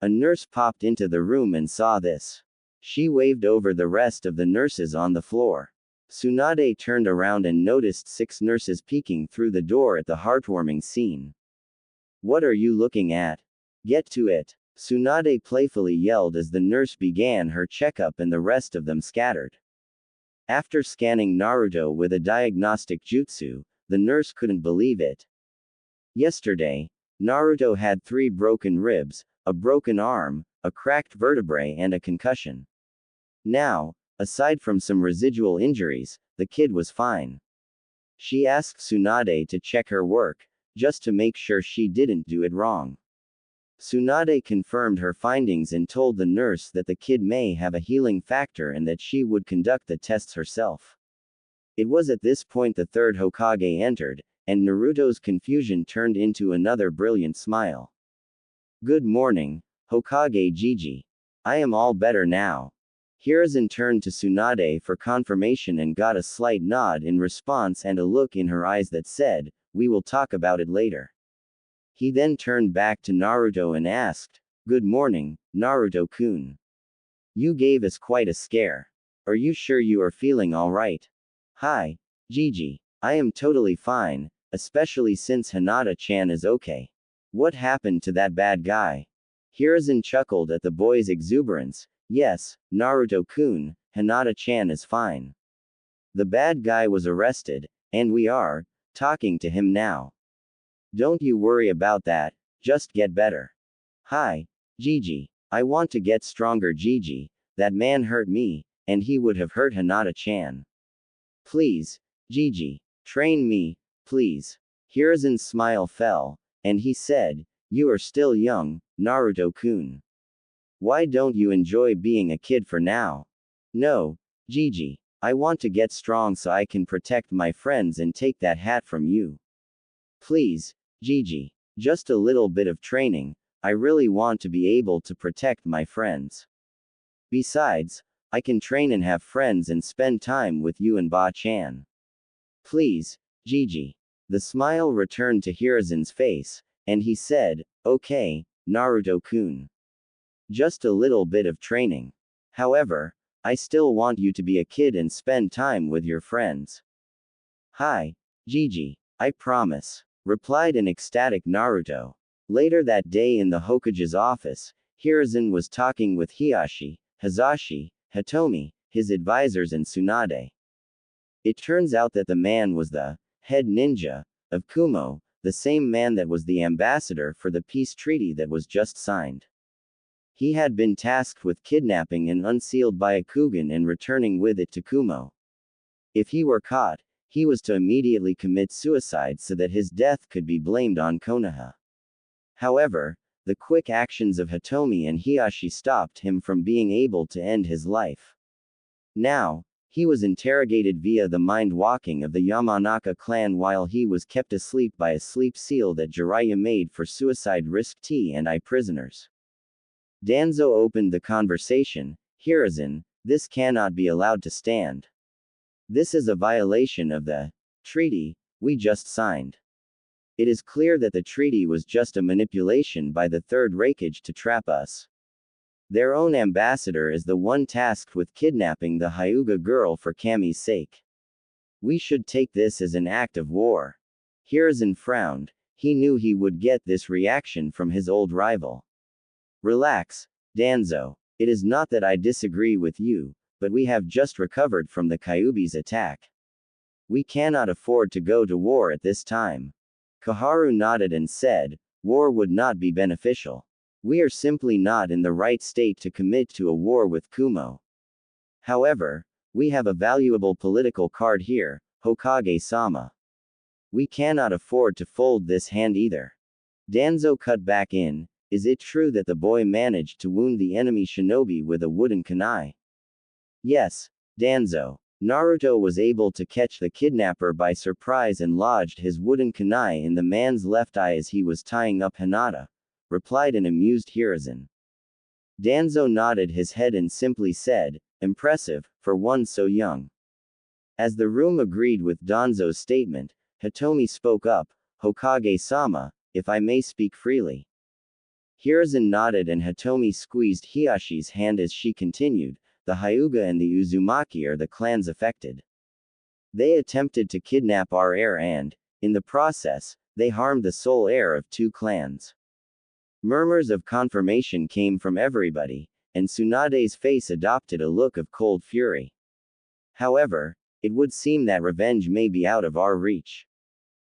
A nurse popped into the room and saw this. She waved over the rest of the nurses on the floor. Tsunade turned around and noticed 6 nurses peeking through the door at the heartwarming scene. "What are you looking at? Get to it!" Tsunade playfully yelled as the nurse began her checkup and the rest of them scattered. After scanning Naruto with a diagnostic jutsu, the nurse couldn't believe it. Yesterday, Naruto had 3 broken ribs, a broken arm, a cracked vertebrae and a concussion. Now, aside from some residual injuries, the kid was fine. She asked Tsunade to check her work, just to make sure she didn't do it wrong. Tsunade confirmed her findings and told the nurse that the kid may have a healing factor and that she would conduct the tests herself. It was at this point the 3rd Hokage entered, and Naruto's confusion turned into another brilliant smile. "Good morning, Hokage Gigi. I am all better now." Hiruzen turned to Tsunade for confirmation and got a slight nod in response and a look in her eyes that said, "We will talk about it later." He then turned back to Naruto and asked, "Good morning, Naruto-kun. You gave us quite a scare. Are you sure you are feeling alright?" "Hi, Gigi. I am totally fine, especially since Hinata-chan is okay." "What happened to that bad guy?" Hiruzen chuckled at the boy's exuberance. "Yes, Naruto-kun, Hinata-chan is fine. The bad guy was arrested, and we are talking to him now. Don't you worry about that, just get better." Hi, Gigi. I want to get stronger, Gigi. That man hurt me, and he would have hurt Hinata-chan. Please, Gigi. Train me, please. Hiruzen's smile fell, and he said, You are still young, Naruto-kun. Why don't you enjoy being a kid for now? No, Gigi. I want to get strong so I can protect my friends and take that hat from you. Please, Gigi. Just a little bit of training. I really want to be able to protect my friends. Besides, I can train and have friends and spend time with you and Ba-chan. Please, Gigi. The smile returned to Hiruzen's face, and he said, Okay, Naruto-kun. Just a little bit of training. However, I still want you to be a kid and spend time with your friends. Hi, Gigi. I promise, replied an ecstatic Naruto. Later that day in the Hokage's office, Hiruzen was talking with Hiashi, Hazashi, Hitomi, his advisors and Tsunade. It turns out that the man was the head ninja of Kumo, the same man that was the ambassador for the peace treaty that was just signed. He had been tasked with kidnapping an unsealed Byakugan and returning with it to Kumo. If he were caught, he was to immediately commit suicide so that his death could be blamed on Konoha. However, the quick actions of Hitomi and Hiashi stopped him from being able to end his life. Now, he was interrogated via the mind-walking of the Yamanaka clan while he was kept asleep by a sleep seal that Jiraiya made for suicide risk T and I prisoners. Danzo opened the conversation. Hiruzen, this cannot be allowed to stand. This is a violation of the treaty we just signed. It is clear that the treaty was just a manipulation by the Third Raikage to trap us. Their own ambassador is the one tasked with kidnapping the Hyuga girl for Kami's sake. We should take this as an act of war. Hiruzen frowned. He knew he would get this reaction from his old rival. Relax, Danzo. It is not that I disagree with you, but we have just recovered from the Kyuubi's attack. We cannot afford to go to war at this time. Koharu nodded and said, War would not be beneficial. We are simply not in the right state to commit to a war with Kumo. However, we have a valuable political card here, Hokage-sama. We cannot afford to fold this hand either. Danzo cut back in. Is it true that the boy managed to wound the enemy shinobi with a wooden kunai? Yes, Danzo. Naruto was able to catch the kidnapper by surprise and lodged his wooden kunai in the man's left eye as he was tying up Hinata, replied an amused Hiruzen. Danzo nodded his head and simply said, Impressive, for one so young. As the room agreed with Danzo's statement, Hitomi spoke up, Hokage-sama, if I may speak freely. Hiruzen nodded and Hitomi squeezed Hiashi's hand as she continued, the Hyuga and the Uzumaki are the clans affected. They attempted to kidnap our heir and, in the process, they harmed the sole heir of two clans. Murmurs of confirmation came from everybody, and Tsunade's face adopted a look of cold fury. However, it would seem that revenge may be out of our reach.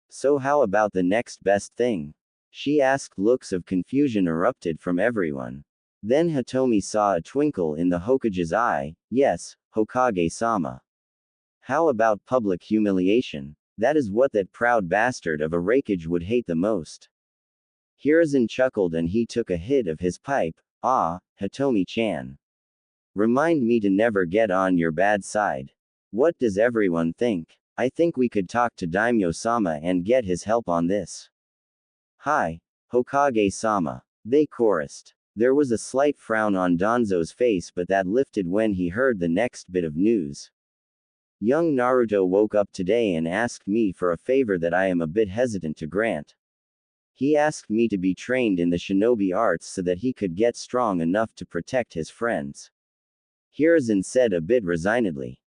So how about the next best thing? She asked. Looks of confusion erupted from everyone. Then Hitomi saw a twinkle in the Hokage's eye. Yes, Hokage-sama. How about public humiliation? That is what that proud bastard of a Raikage would hate the most. Hiruzen chuckled and he took a hit of his pipe. Ah, Hitomi-chan. Remind me to never get on your bad side. What does everyone think? I think we could talk to Daimyo-sama and get his help on this. Hi, Hokage-sama. They chorused. There was a slight frown on Danzo's face but that lifted when he heard the next bit of news. Young Naruto woke up today and asked me for a favor that I am a bit hesitant to grant. He asked me to be trained in the shinobi arts so that he could get strong enough to protect his friends. Hiruzen said a bit resignedly.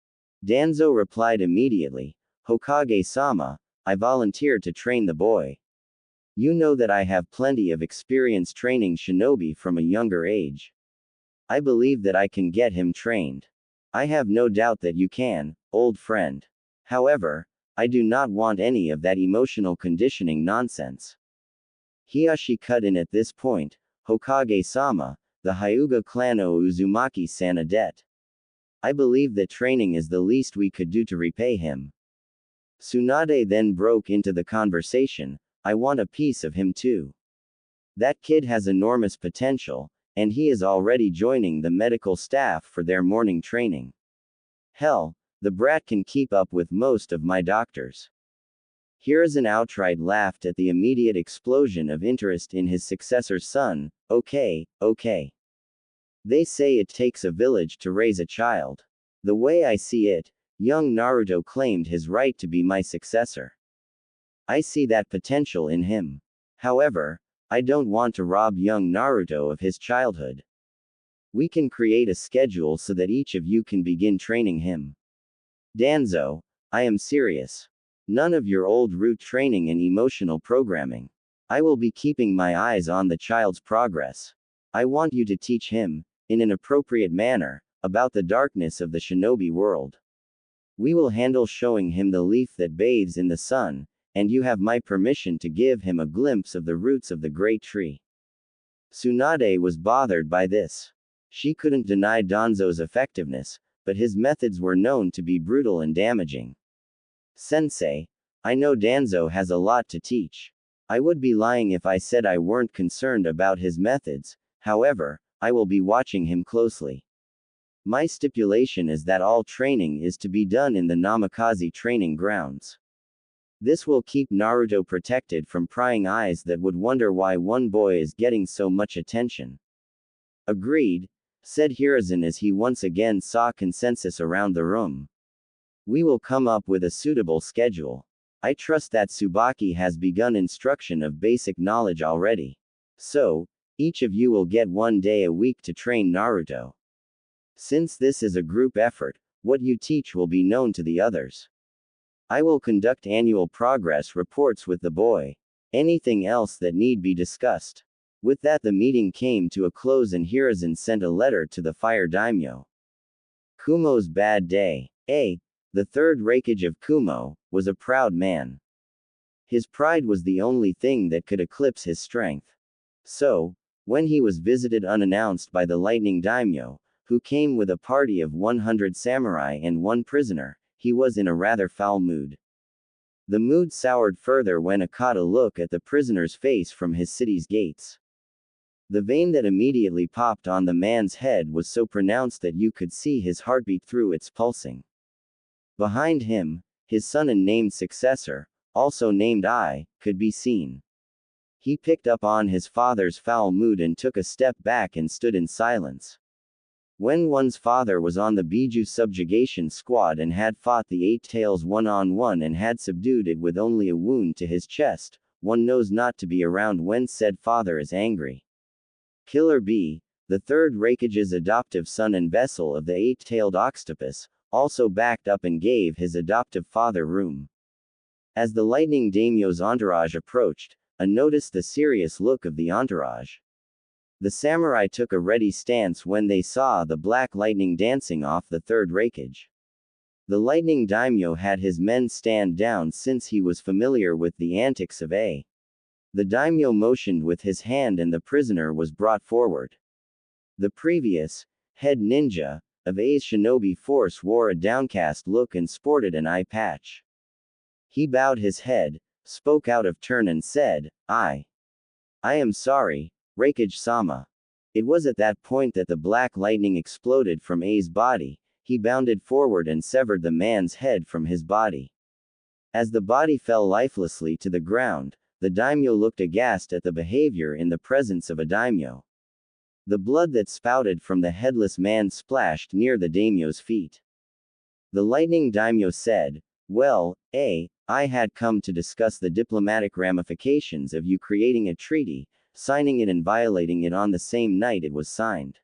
Danzo replied immediately, Hokage-sama, I volunteered to train the boy. You know that I have plenty of experience training shinobi from a younger age. I believe that I can get him trained. I have no doubt that you can, old friend. However, I do not want any of that emotional conditioning nonsense. Hiashi cut in at this point. Hokage-sama, the Hyuga clan owe Uzumaki-san a debt. I believe that training is the least we could do to repay him. Tsunade then broke into the conversation. I want a piece of him too. That kid has enormous potential, and he is already joining the medical staff for their morning training. Hell, the brat can keep up with most of my doctors. Hiruzen outright laughed at the immediate explosion of interest in his successor's son. Okay. They say it takes a village to raise a child. The way I see it, young Naruto claimed his right to be my successor. I see that potential in him. However, I don't want to rob young Naruto of his childhood. We can create a schedule so that each of you can begin training him. Danzo, I am serious. None of your old route training and emotional programming. I will be keeping my eyes on the child's progress. I want you to teach him, in an appropriate manner, about the darkness of the shinobi world. We will handle showing him the leaf that bathes in the sun, and you have my permission to give him a glimpse of the roots of the great tree. Tsunade was bothered by this. She couldn't deny Danzo's effectiveness, but his methods were known to be brutal and damaging. Sensei, I know Danzo has a lot to teach. I would be lying if I said I weren't concerned about his methods. However, I will be watching him closely. My stipulation is that all training is to be done in the Namikaze training grounds. This will keep Naruto protected from prying eyes that would wonder why one boy is getting so much attention. Agreed, said Hiruzen as he once again saw consensus around the room. We will come up with a suitable schedule. I trust that Tsubaki has begun instruction of basic knowledge already. So, each of you will get 1 day a week to train Naruto. Since this is a group effort, what you teach will be known to the others. I will conduct annual progress reports with the boy. Anything else that need be discussed. With that, the meeting came to a close and Hiruzen sent a letter to the fire daimyo. Kumo's bad day. The third Raikage of Kumo was a proud man. His pride was the only thing that could eclipse his strength. So, when he was visited unannounced by the lightning daimyo, who came with a party of 100 samurai and 1 prisoner, he was in a rather foul mood. The mood soured further when he caught a look at the prisoner's face from his city's gates. The vein that immediately popped on the man's head was so pronounced that you could see his heartbeat through its pulsing. Behind him, his son and named successor, also named I, could be seen. He picked up on his father's foul mood and took a step back and stood in silence. When one's father was on the Biju subjugation squad and had fought the 8 Tails one-on-one and had subdued it with only a wound to his chest, one knows not to be around when said father is angry. Killer B, the third Raikage's adoptive son and vessel of the 8-tailed octopus, also backed up and gave his adoptive father room. As the lightning daimyo's entourage approached, I noticed the serious look of the entourage. The samurai took a ready stance when they saw the black lightning dancing off the third Raikage. The lightning daimyo had his men stand down since he was familiar with the antics of A. The daimyo motioned with his hand and the prisoner was brought forward. The previous head ninja of A's shinobi force wore a downcast look and sported an eye patch. He bowed his head, spoke out of turn and said, I am sorry, Raikage-sama. It was at that point that the black lightning exploded from A's body. He bounded forward and severed the man's head from his body. As the body fell lifelessly to the ground, the daimyo looked aghast at the behavior in the presence of a daimyo. The blood that spouted from the headless man splashed near the daimyo's feet. The lightning daimyo said, well, I had come to discuss the diplomatic ramifications of you creating a treaty, signing it and violating it on the same night it was signed.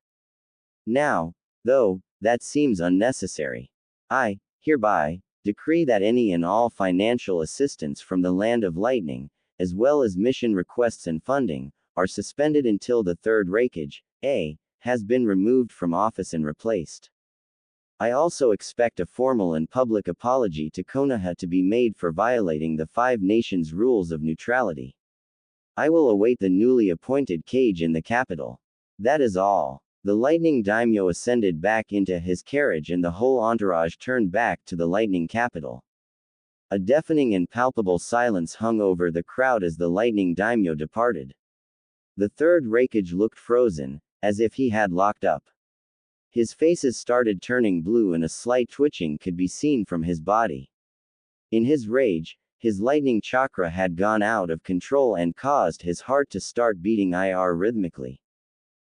Now, though, that seems unnecessary. I hereby decree that any and all financial assistance from the Land of Lightning, as well as mission requests and funding, are suspended until the third Raikage, has been removed from office and replaced. I also expect a formal and public apology to Konoha to be made for violating the 5 nations rules of neutrality. I will await the newly appointed cage in the capital. That is all. The lightning daimyo ascended back into his carriage and the whole entourage turned back to the lightning capital. A deafening and palpable silence hung over the crowd as the lightning daimyo departed. The third Raikage looked frozen, as if he had locked up. His faces started turning blue and a slight twitching could be seen from his body. In his rage, his lightning chakra had gone out of control and caused his heart to start beating rhythmically.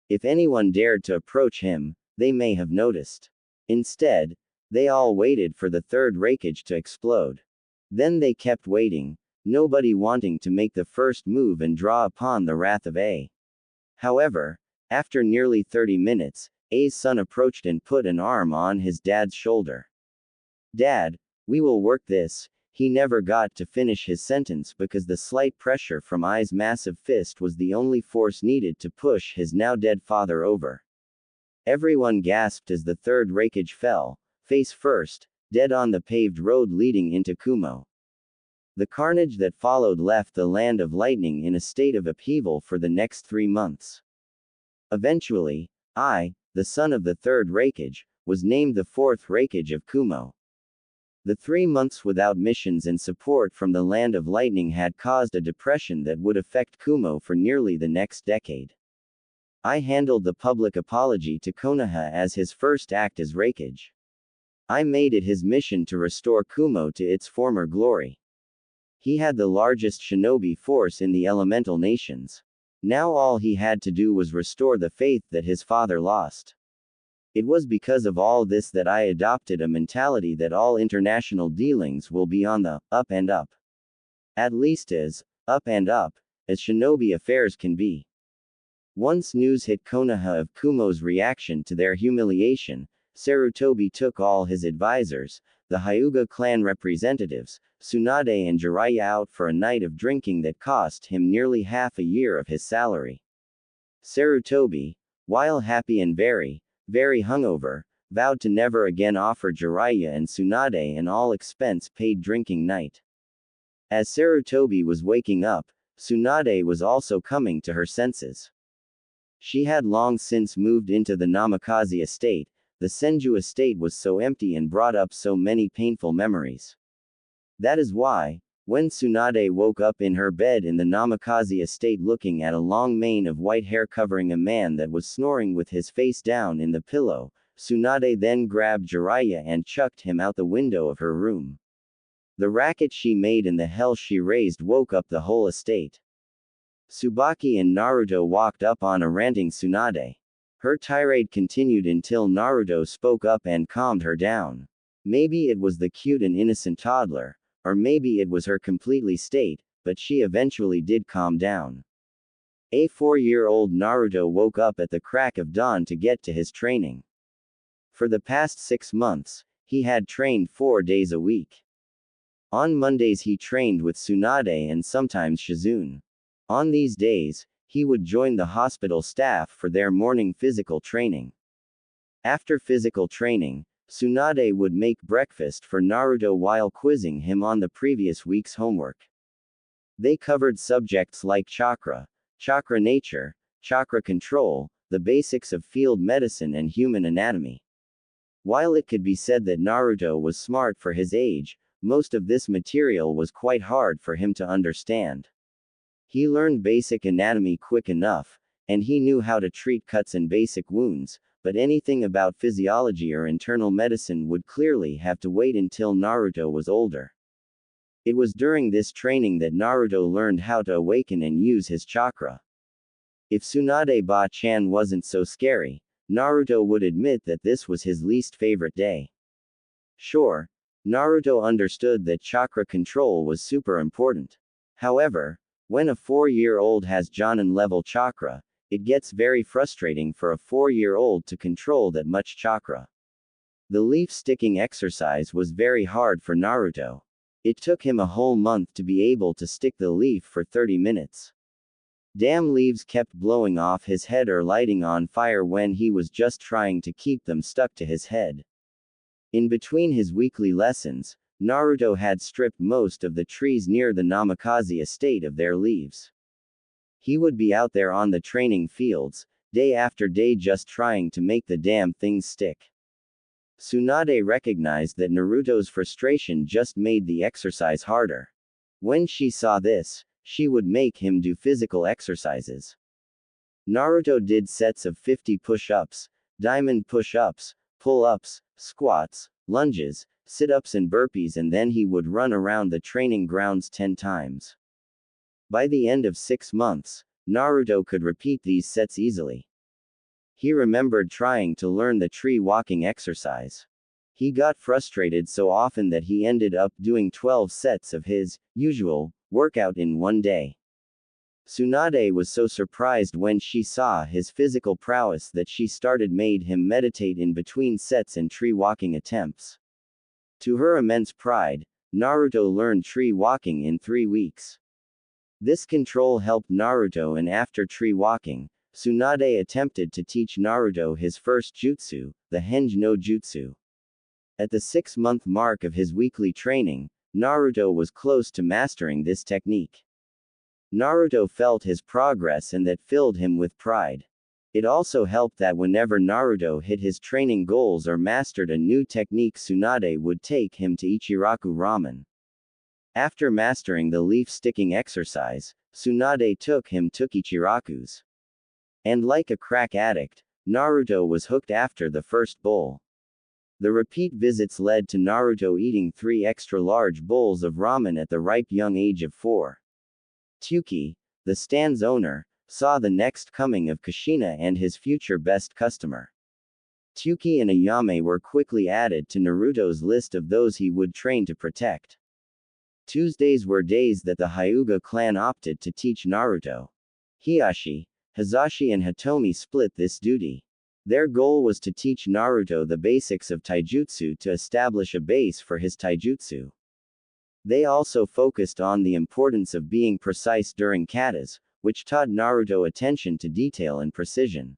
If anyone dared to approach him, they may have noticed. Instead, they all waited for the third Raikage to explode. Then they kept waiting, nobody wanting to make the first move and draw upon the wrath of A. However, after nearly 30 minutes, A's son approached and put an arm on his dad's shoulder. Dad, we will work this. He never got to finish his sentence because the slight pressure from I's massive fist was the only force needed to push his now dead father over. Everyone gasped as the third Raikage fell, face first, dead on the paved road leading into Kumo. The carnage that followed left the land of lightning in a state of upheaval for the next 3 months. Eventually, I, the son of the third Raikage, was named the fourth Raikage of Kumo. The 3 months without missions and support from the land of lightning had caused a depression that would affect Kumo for nearly the next decade. I handled the public apology to Konoha as his first act as Raikage. I made it his mission to restore Kumo to its former glory. He had the largest shinobi force in the elemental nations. Now all he had to do was restore the faith that his father lost. It was because of all this that I adopted a mentality that all international dealings will be on the up and up. At least as up and up as shinobi affairs can be. Once news hit Konoha of Kumo's reaction to their humiliation, Sarutobi took all his advisors, the Hyuga clan representatives, Tsunade and Jiraiya out for a night of drinking that cost him nearly half a year of his salary. Sarutobi, while happy and very hungover, vowed to never again offer Jiraiya and Tsunade an all-expense-paid drinking night. As Sarutobi was waking up, Tsunade was also coming to her senses. She had long since moved into the Namikaze estate. The Senju estate was so empty and brought up so many painful memories. That is why, when Tsunade woke up in her bed in the Namikaze estate looking at a long mane of white hair covering a man that was snoring with his face down in the pillow, Tsunade then grabbed Jiraiya and chucked him out the window of her room. The racket she made and the hell she raised woke up the whole estate. Tsubaki and Naruto walked up on a ranting Tsunade. Her tirade continued until Naruto spoke up and calmed her down. Maybe it was the cute and innocent toddler, or maybe it was her completely state, but she eventually did calm down. A 4-year-old Naruto woke up at the crack of dawn to get to his training. For the past 6 months, he had trained 4 days a week. On Mondays he trained with Tsunade and sometimes Shizune. On these days, he would join the hospital staff for their morning physical training. After physical training, Tsunade would make breakfast for Naruto while quizzing him on the previous week's homework. They covered subjects like chakra nature, chakra control, the basics of field medicine and human anatomy. While it could be said that Naruto was smart for his age, most of this material was quite hard for him to understand. He learned basic anatomy quick enough, and he knew how to treat cuts and basic wounds, but anything about physiology or internal medicine would clearly have to wait until Naruto was older. It was during this training that Naruto learned how to awaken and use his chakra. If Tsunade Ba-chan wasn't so scary, Naruto would admit that this was his least favorite day. Sure, Naruto understood that chakra control was super important. However, when a 4-year-old has Jonin-level chakra, it gets very frustrating for a 4-year-old to control that much chakra. The leaf-sticking exercise was very hard for Naruto. It took him a whole month to be able to stick the leaf for 30 minutes. Damn leaves kept blowing off his head or lighting on fire when he was just trying to keep them stuck to his head. In between his weekly lessons, Naruto had stripped most of the trees near the Namikaze estate of their leaves. He would be out there on the training fields, day after day just trying to make the damn things stick. Tsunade recognized that Naruto's frustration just made the exercise harder. When she saw this, she would make him do physical exercises. Naruto did sets of 50 push-ups, diamond push-ups, pull-ups, squats, lunges, sit-ups and burpees, and then he would run around the training grounds 10 times. By the end of 6 months, Naruto could repeat these sets easily. He remembered trying to learn the tree walking exercise. He got frustrated so often that he ended up doing 12 sets of his usual workout in one day. Tsunade was so surprised when she saw his physical prowess that she started made him meditate in between sets and tree walking attempts. To her immense pride, Naruto learned tree walking in 3 weeks. This control helped Naruto, and after tree walking, Tsunade attempted to teach Naruto his first jutsu, the Henge no Jutsu. At the 6-month mark of his weekly training, Naruto was close to mastering this technique. Naruto felt his progress, and that filled him with pride. It also helped that whenever Naruto hit his training goals or mastered a new technique, Tsunade would take him to Ichiraku Ramen. After mastering the leaf sticking exercise, Tsunade took him to Ichiraku's. And like a crack addict, Naruto was hooked after the first bowl. The repeat visits led to Naruto eating 3 extra large bowls of ramen at the ripe young age of 4. Tyuki, the stand's owner, saw the next coming of Kushina and his future best customer. Tyuki and Ayame were quickly added to Naruto's list of those he would train to protect. Tuesdays were days that the Hyuga clan opted to teach Naruto. Hiashi, Hazashi and Hitomi split this duty. Their goal was to teach Naruto the basics of taijutsu to establish a base for his taijutsu. They also focused on the importance of being precise during katas, which taught Naruto attention to detail and precision.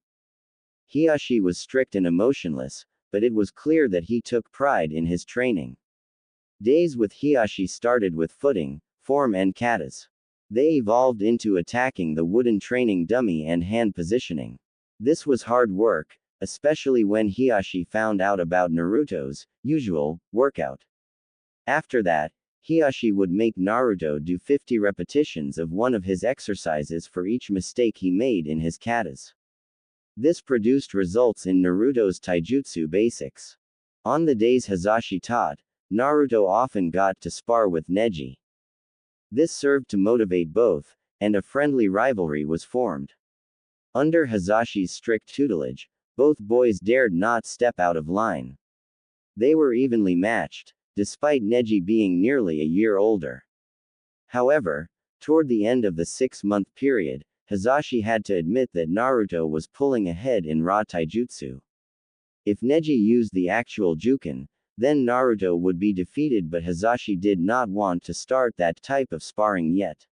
Hiashi was strict and emotionless, but it was clear that he took pride in his training. Days with Hiashi started with footing, form and katas. They evolved into attacking the wooden training dummy and hand positioning. This was hard work, especially when Hiashi found out about Naruto's usual workout. After that, Hiashi would make Naruto do 50 repetitions of one of his exercises for each mistake he made in his katas. This produced results in Naruto's taijutsu basics. On the days Hazashi taught, Naruto often got to spar with Neji. This served to motivate both, and a friendly rivalry was formed. Under Hazashi's strict tutelage, both boys dared not step out of line. They were evenly matched, despite Neji being nearly a year older. However, toward the end of the 6-month period, Hazashi had to admit that Naruto was pulling ahead in raw taijutsu. If Neji used the actual Juken, then Naruto would be defeated, but Hazashi did not want to start that type of sparring yet.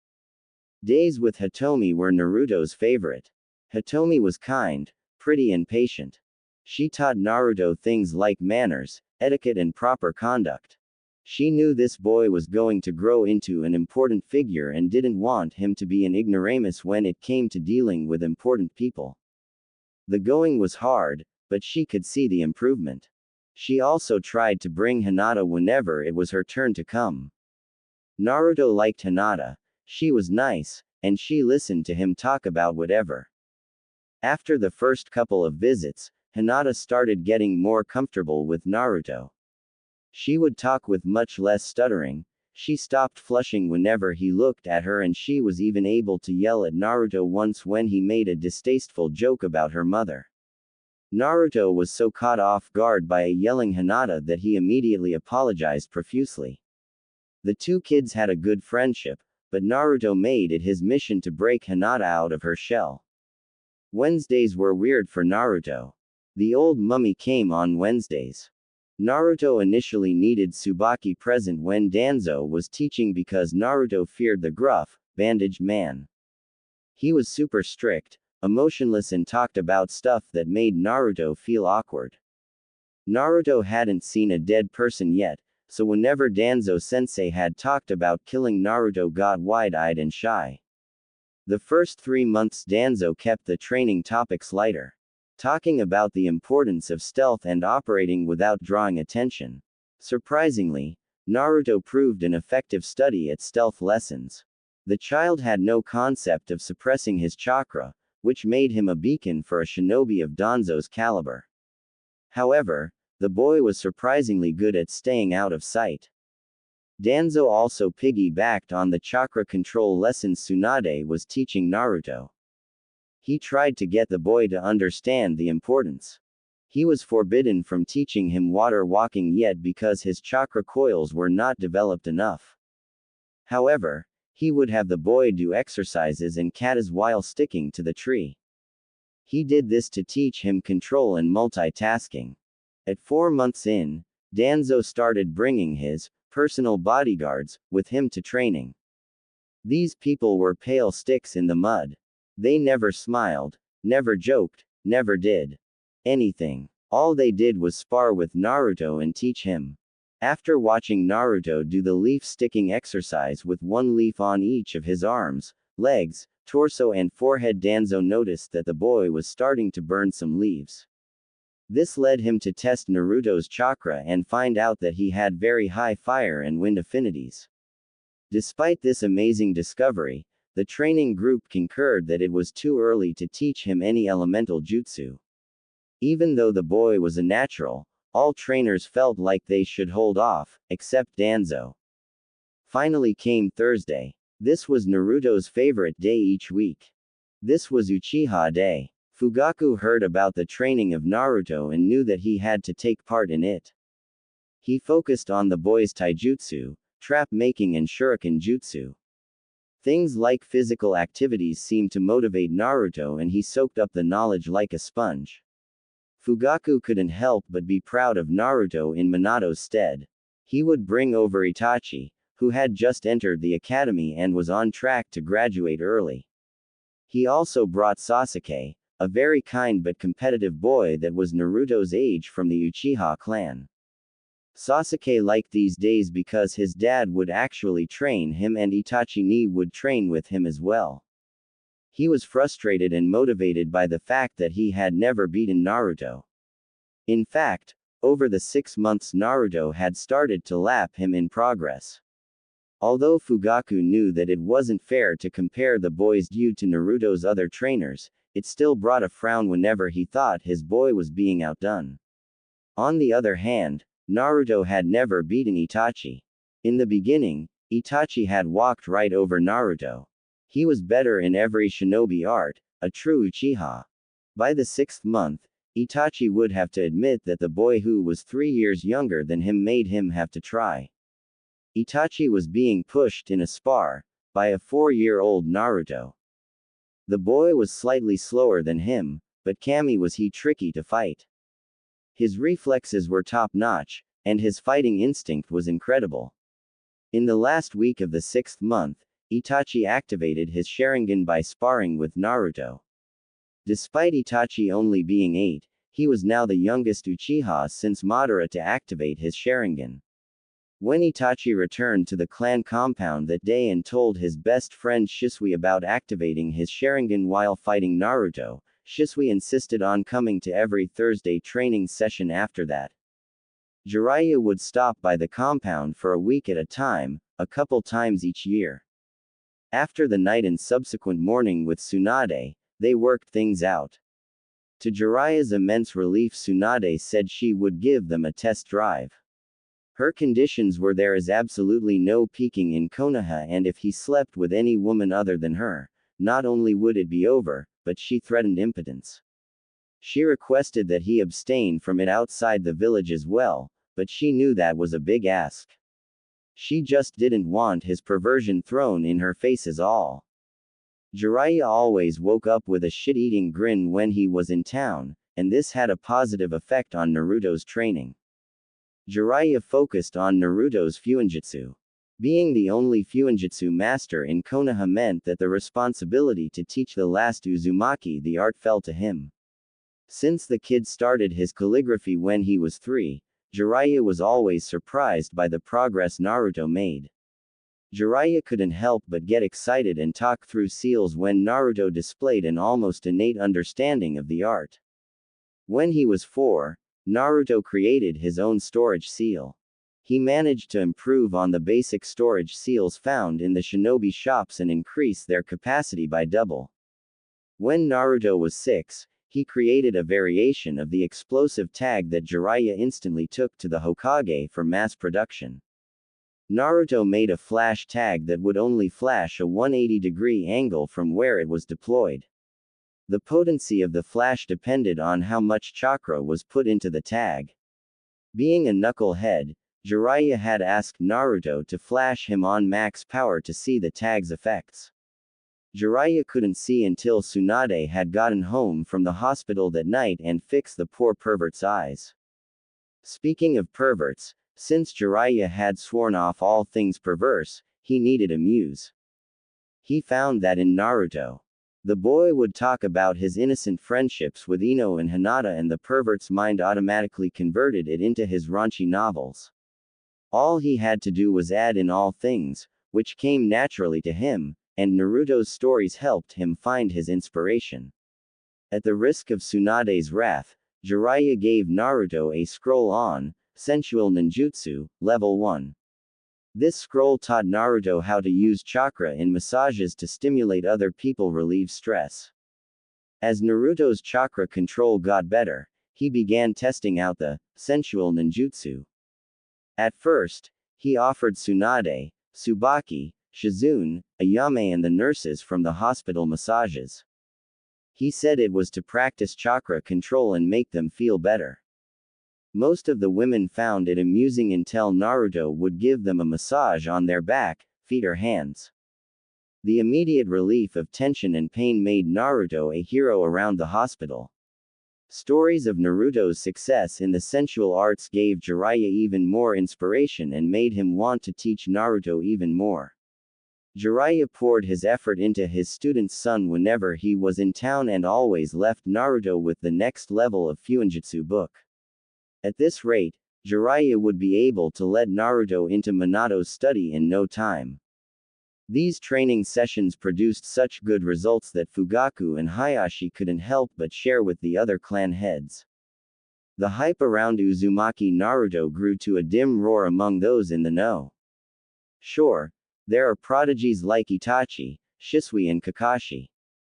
Days with Hitomi were Naruto's favorite. Hitomi was kind, pretty and patient. She taught Naruto things like manners, etiquette and proper conduct. She knew this boy was going to grow into an important figure and didn't want him to be an ignoramus when it came to dealing with important people. The going was hard, but she could see the improvement. She also tried to bring Hinata whenever it was her turn to come. Naruto liked Hinata. She was nice, and she listened to him talk about whatever. After the first couple of visits, Hinata started getting more comfortable with Naruto. She would talk with much less stuttering. She stopped flushing whenever he looked at her, and she was even able to yell at Naruto once when he made a distasteful joke about her mother. Naruto was so caught off guard by a yelling Hinata that he immediately apologized profusely. The two kids had a good friendship, but Naruto made it his mission to break Hinata out of her shell. Wednesdays were weird for Naruto. The old mummy came on Wednesdays. Naruto initially needed Tsubaki present when Danzo was teaching because Naruto feared the gruff, bandaged man. He was super strict, emotionless and talked about stuff that made Naruto feel awkward. Naruto hadn't seen a dead person yet, so whenever Danzo sensei had talked about killing Naruto got wide-eyed and shy. The first 3 months Danzo kept the training topics lighter, talking about the importance of stealth and operating without drawing attention. Surprisingly, Naruto proved an effective study at stealth lessons. The child had no concept of suppressing his chakra, which made him a beacon for a shinobi of Danzo's caliber. However, the boy was surprisingly good at staying out of sight. Danzo also piggybacked on the chakra control lessons Tsunade was teaching Naruto. He tried to get the boy to understand the importance. He was forbidden from teaching him water walking yet because his chakra coils were not developed enough. However, he would have the boy do exercises and katas while sticking to the tree. He did this to teach him control and multitasking. At 4 months in, Danzo started bringing his personal bodyguards with him to training. These people were pale sticks in the mud. They never smiled, never joked, never did anything. All they did was spar with Naruto and teach him. After watching Naruto do the leaf sticking exercise with one leaf on each of his arms, legs, torso and forehead, Danzo noticed that the boy was starting to burn some leaves. This led him to test Naruto's chakra and find out that he had very high fire and wind affinities. Despite this amazing discovery, the training group concurred that it was too early to teach him any elemental jutsu. Even though the boy was a natural, all trainers felt like they should hold off, except Danzo. Finally came Thursday. This was Naruto's favorite day each week. This was Uchiha Day. Fugaku heard about the training of Naruto and knew that he had to take part in it. He focused on the boy's taijutsu, trap making and shuriken jutsu. Things like physical activities seemed to motivate Naruto and he soaked up the knowledge like a sponge. Fugaku couldn't help but be proud of Naruto in Minato's stead. He would bring over Itachi, who had just entered the academy and was on track to graduate early. He also brought Sasuke, a very kind but competitive boy that was Naruto's age from the Uchiha clan. Sasuke liked these days because his dad would actually train him and Itachi would train with him as well. He was frustrated and motivated by the fact that he had never beaten Naruto. In fact, over the 6 months Naruto had started to lap him in progress. Although Fugaku knew that it wasn't fair to compare the boy's due to Naruto's other trainers, it still brought a frown whenever he thought his boy was being outdone. On the other hand, Naruto had never beaten Itachi. In the beginning, Itachi had walked right over Naruto. He was better in every shinobi art, a true Uchiha. By the 6th month, Itachi would have to admit that the boy who was 3 years younger than him made him have to try. Itachi was being pushed in a spar by a 4-year-old Naruto. The boy was slightly slower than him, but Kami was tricky to fight. His reflexes were top-notch, and his fighting instinct was incredible. In the last week of the 6th month, Itachi activated his Sharingan by sparring with Naruto. Despite Itachi only being 8, he was now the youngest Uchiha since Madara to activate his Sharingan. When Itachi returned to the clan compound that day and told his best friend Shisui about activating his Sharingan while fighting Naruto, Shisui insisted on coming to every Thursday training session after that. Jiraiya would stop by the compound for a week at a time, a couple times each year. After the night and subsequent morning with Tsunade, they worked things out. To Jiraiya's immense relief, Tsunade said she would give them a test drive. Her conditions were there is absolutely no peeking in Konoha, and if he slept with any woman other than her, not only would it be over, but she threatened impotence. She requested that he abstain from it outside the village as well, but she knew that was a big ask. She just didn't want his perversion thrown in her face is all. Jiraiya always woke up with a shit-eating grin when he was in town, and this had a positive effect on Naruto's training. Jiraiya focused on Naruto's Fuinjutsu. Being the only Fuinjutsu master in Konoha meant that the responsibility to teach the last Uzumaki the art fell to him. Since the kid started his calligraphy when he was 3, Jiraiya was always surprised by the progress Naruto made. Jiraiya couldn't help but get excited and talk through seals when Naruto displayed an almost innate understanding of the art. When he was 4, Naruto created his own storage seal. He managed to improve on the basic storage seals found in the shinobi shops and increase their capacity by double. When Naruto was 6, he created a variation of the explosive tag that Jiraiya instantly took to the Hokage for mass production. Naruto made a flash tag that would only flash a 180-degree angle from where it was deployed. The potency of the flash depended on how much chakra was put into the tag. Being a knucklehead, Jiraiya had asked Naruto to flash him on max power to see the tag's effects. Jiraiya couldn't see until Tsunade had gotten home from the hospital that night and fixed the poor pervert's eyes. Speaking of perverts, since Jiraiya had sworn off all things perverse, he needed a muse. He found that in Naruto. The boy would talk about his innocent friendships with Ino and Hinata, and the pervert's mind automatically converted it into his raunchy novels. All he had to do was add in all things, which came naturally to him, and Naruto's stories helped him find his inspiration. At the risk of Tsunade's wrath, Jiraiya gave Naruto a scroll on sensual ninjutsu, level 1. This scroll taught Naruto how to use chakra in massages to stimulate other people, relieve stress. As Naruto's chakra control got better, he began testing out the sensual ninjutsu. At first, he offered Tsunade, Tsubaki, Shizune, Ayame and the nurses from the hospital massages. He said it was to practice chakra control and make them feel better. Most of the women found it amusing until Naruto would give them a massage on their back, feet or hands. The immediate relief of tension and pain made Naruto a hero around the hospital. Stories of Naruto's success in the sensual arts gave Jiraiya even more inspiration and made him want to teach Naruto even more. Jiraiya poured his effort into his student's son whenever he was in town and always left Naruto with the next level of Fuinjutsu book. At this rate, Jiraiya would be able to let Naruto into Minato's study in no time. These training sessions produced such good results that Fugaku and Hayashi couldn't help but share with the other clan heads. The hype around Uzumaki Naruto grew to a dim roar among those in the know. Sure, there are prodigies like Itachi, Shisui and Kakashi.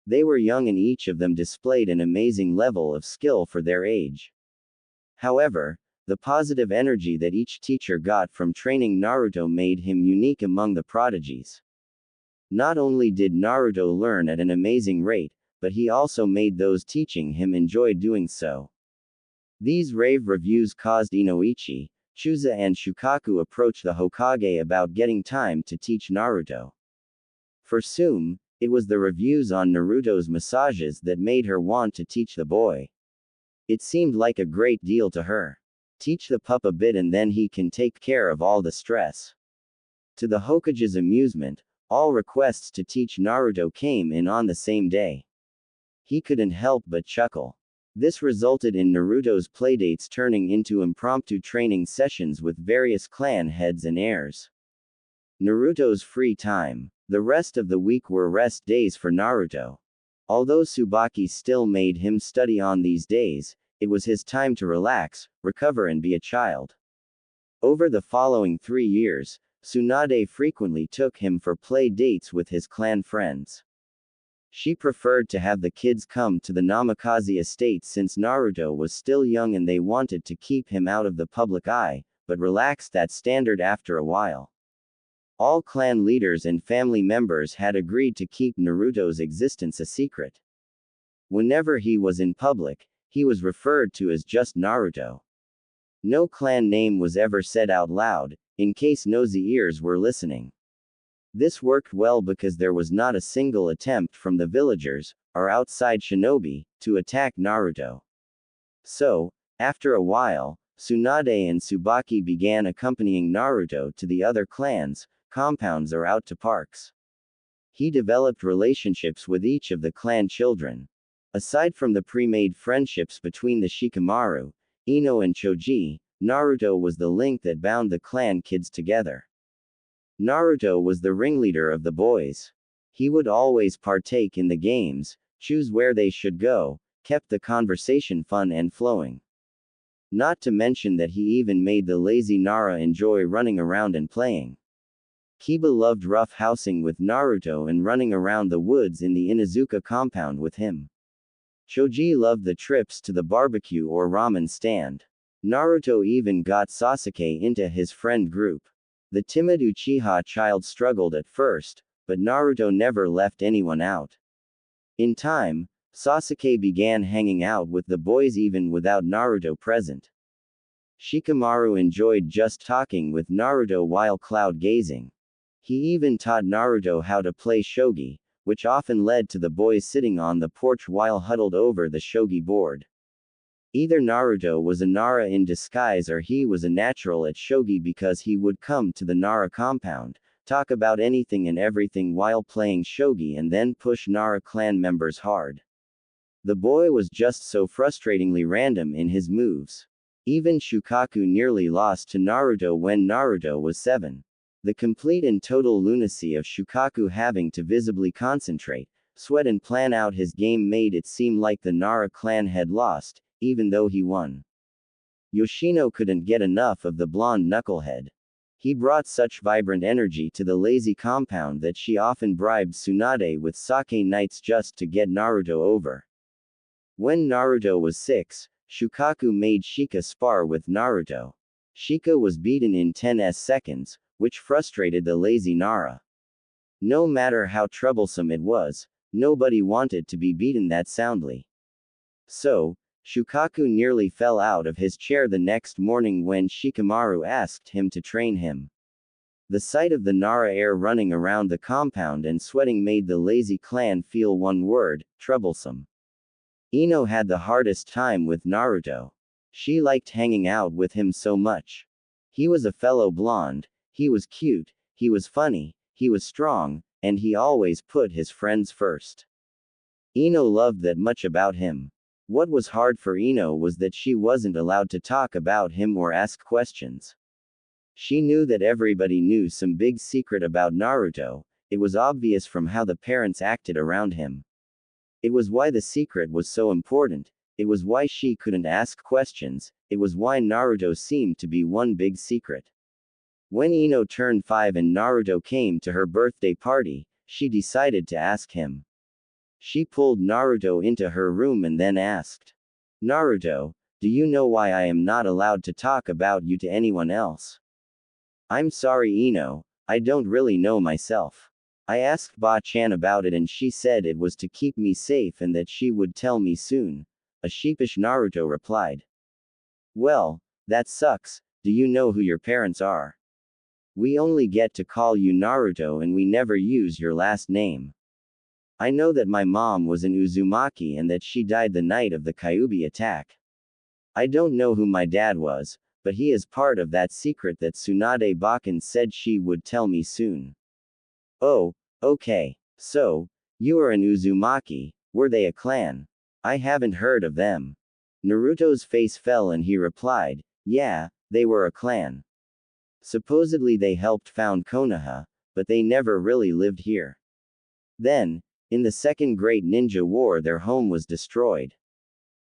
They were young and each of them displayed an amazing level of skill for their age. However, the positive energy that each teacher got from training Naruto made him unique among the prodigies. Not only did Naruto learn at an amazing rate, but he also made those teaching him enjoy doing so. These rave reviews caused Inoichi, Chusa and Shukaku approach the Hokage about getting time to teach Naruto. For Sume, it was the reviews on Naruto's massages that made her want to teach the boy. It seemed like a great deal to her. Teach the pup a bit and then he can take care of all the stress. To the Hokage's amusement, all requests to teach Naruto came in on the same day. He couldn't help but chuckle. This resulted in Naruto's playdates turning into impromptu training sessions with various clan heads and heirs. Naruto's free time. The rest of the week were rest days for Naruto. Although Tsubaki still made him study on these days, it was his time to relax, recover and be a child. Over the following 3 years, Tsunade frequently took him for play dates with his clan friends. She preferred to have the kids come to the Namikaze estate since Naruto was still young and they wanted to keep him out of the public eye, but relaxed that standard after a while. All clan leaders and family members had agreed to keep Naruto's existence a secret. Whenever he was in public, he was referred to as just Naruto. No clan name was ever said out loud, in case nosy ears were listening. This worked well because there was not a single attempt from the villagers, or outside shinobi, to attack Naruto. So, after a while, Tsunade and Tsubaki began accompanying Naruto to the other clans, compounds or out to parks. He developed relationships with each of the clan children. Aside from the pre-made friendships between the Shikamaru, Ino and Choji, Naruto was the link that bound the clan kids together. Naruto was the ringleader of the boys. He would always partake in the games, choose where they should go, kept the conversation fun and flowing. Not to mention that he even made the lazy Nara enjoy running around and playing. Kiba loved rough-housing with Naruto and running around the woods in the Inuzuka compound with him. Choji loved the trips to the barbecue or ramen stand. Naruto even got Sasuke into his friend group. The timid Uchiha child struggled at first, but Naruto never left anyone out. In time, Sasuke began hanging out with the boys even without Naruto present. Shikamaru enjoyed just talking with Naruto while cloud gazing. He even taught Naruto how to play shogi, which often led to the boys sitting on the porch while huddled over the shogi board. Either Naruto was a Nara in disguise or he was a natural at shogi because he would come to the Nara compound, talk about anything and everything while playing shogi and then push Nara clan members hard. The boy was just so frustratingly random in his moves. Even Shukaku nearly lost to Naruto when Naruto was 7. The complete and total lunacy of Shukaku having to visibly concentrate, sweat and plan out his game made it seem like the Nara clan had lost, even though he won. Yoshino couldn't get enough of the blonde knucklehead. He brought such vibrant energy to the lazy compound that she often bribed Tsunade with sake nights just to get Naruto over. When Naruto was 6, Shukaku made Shika spar with Naruto. Shika was beaten in 10 seconds, which frustrated the lazy Nara. No matter how troublesome it was, nobody wanted to be beaten that soundly. So, Shukaku nearly fell out of his chair the next morning when Shikamaru asked him to train him. The sight of the Nara heir running around the compound and sweating made the lazy clan feel one word: troublesome. Ino had the hardest time with Naruto. She liked hanging out with him so much. He was a fellow blonde, he was cute, he was funny, he was strong, and he always put his friends first. Ino loved that much about him. What was hard for Ino was that she wasn't allowed to talk about him or ask questions. She knew that everybody knew some big secret about Naruto. It was obvious from how the parents acted around him. It was why the secret was so important, it was why she couldn't ask questions, it was why Naruto seemed to be one big secret. When Ino turned 5 and Naruto came to her birthday party, she decided to ask him. She pulled Naruto into her room and then asked, "Naruto, do you know why I am not allowed to talk about you to anyone else?" "I'm sorry Ino, I don't really know myself. I asked Ba-chan about it and she said it was to keep me safe and that she would tell me soon," a sheepish Naruto replied. "Well, that sucks. Do you know who your parents are? We only get to call you Naruto and we never use your last name. I know that my mom was an Uzumaki and that she died the night of the Kyuubi attack. I don't know who my dad was, but he is part of that secret that Tsunade Bakan said she would tell me soon." "Oh, okay. So, you are an Uzumaki. Were they a clan? I haven't heard of them." Naruto's face fell and he replied, "Yeah, they were a clan. Supposedly they helped found Konoha, but they never really lived here. Then, in the Second Great Ninja War their home was destroyed.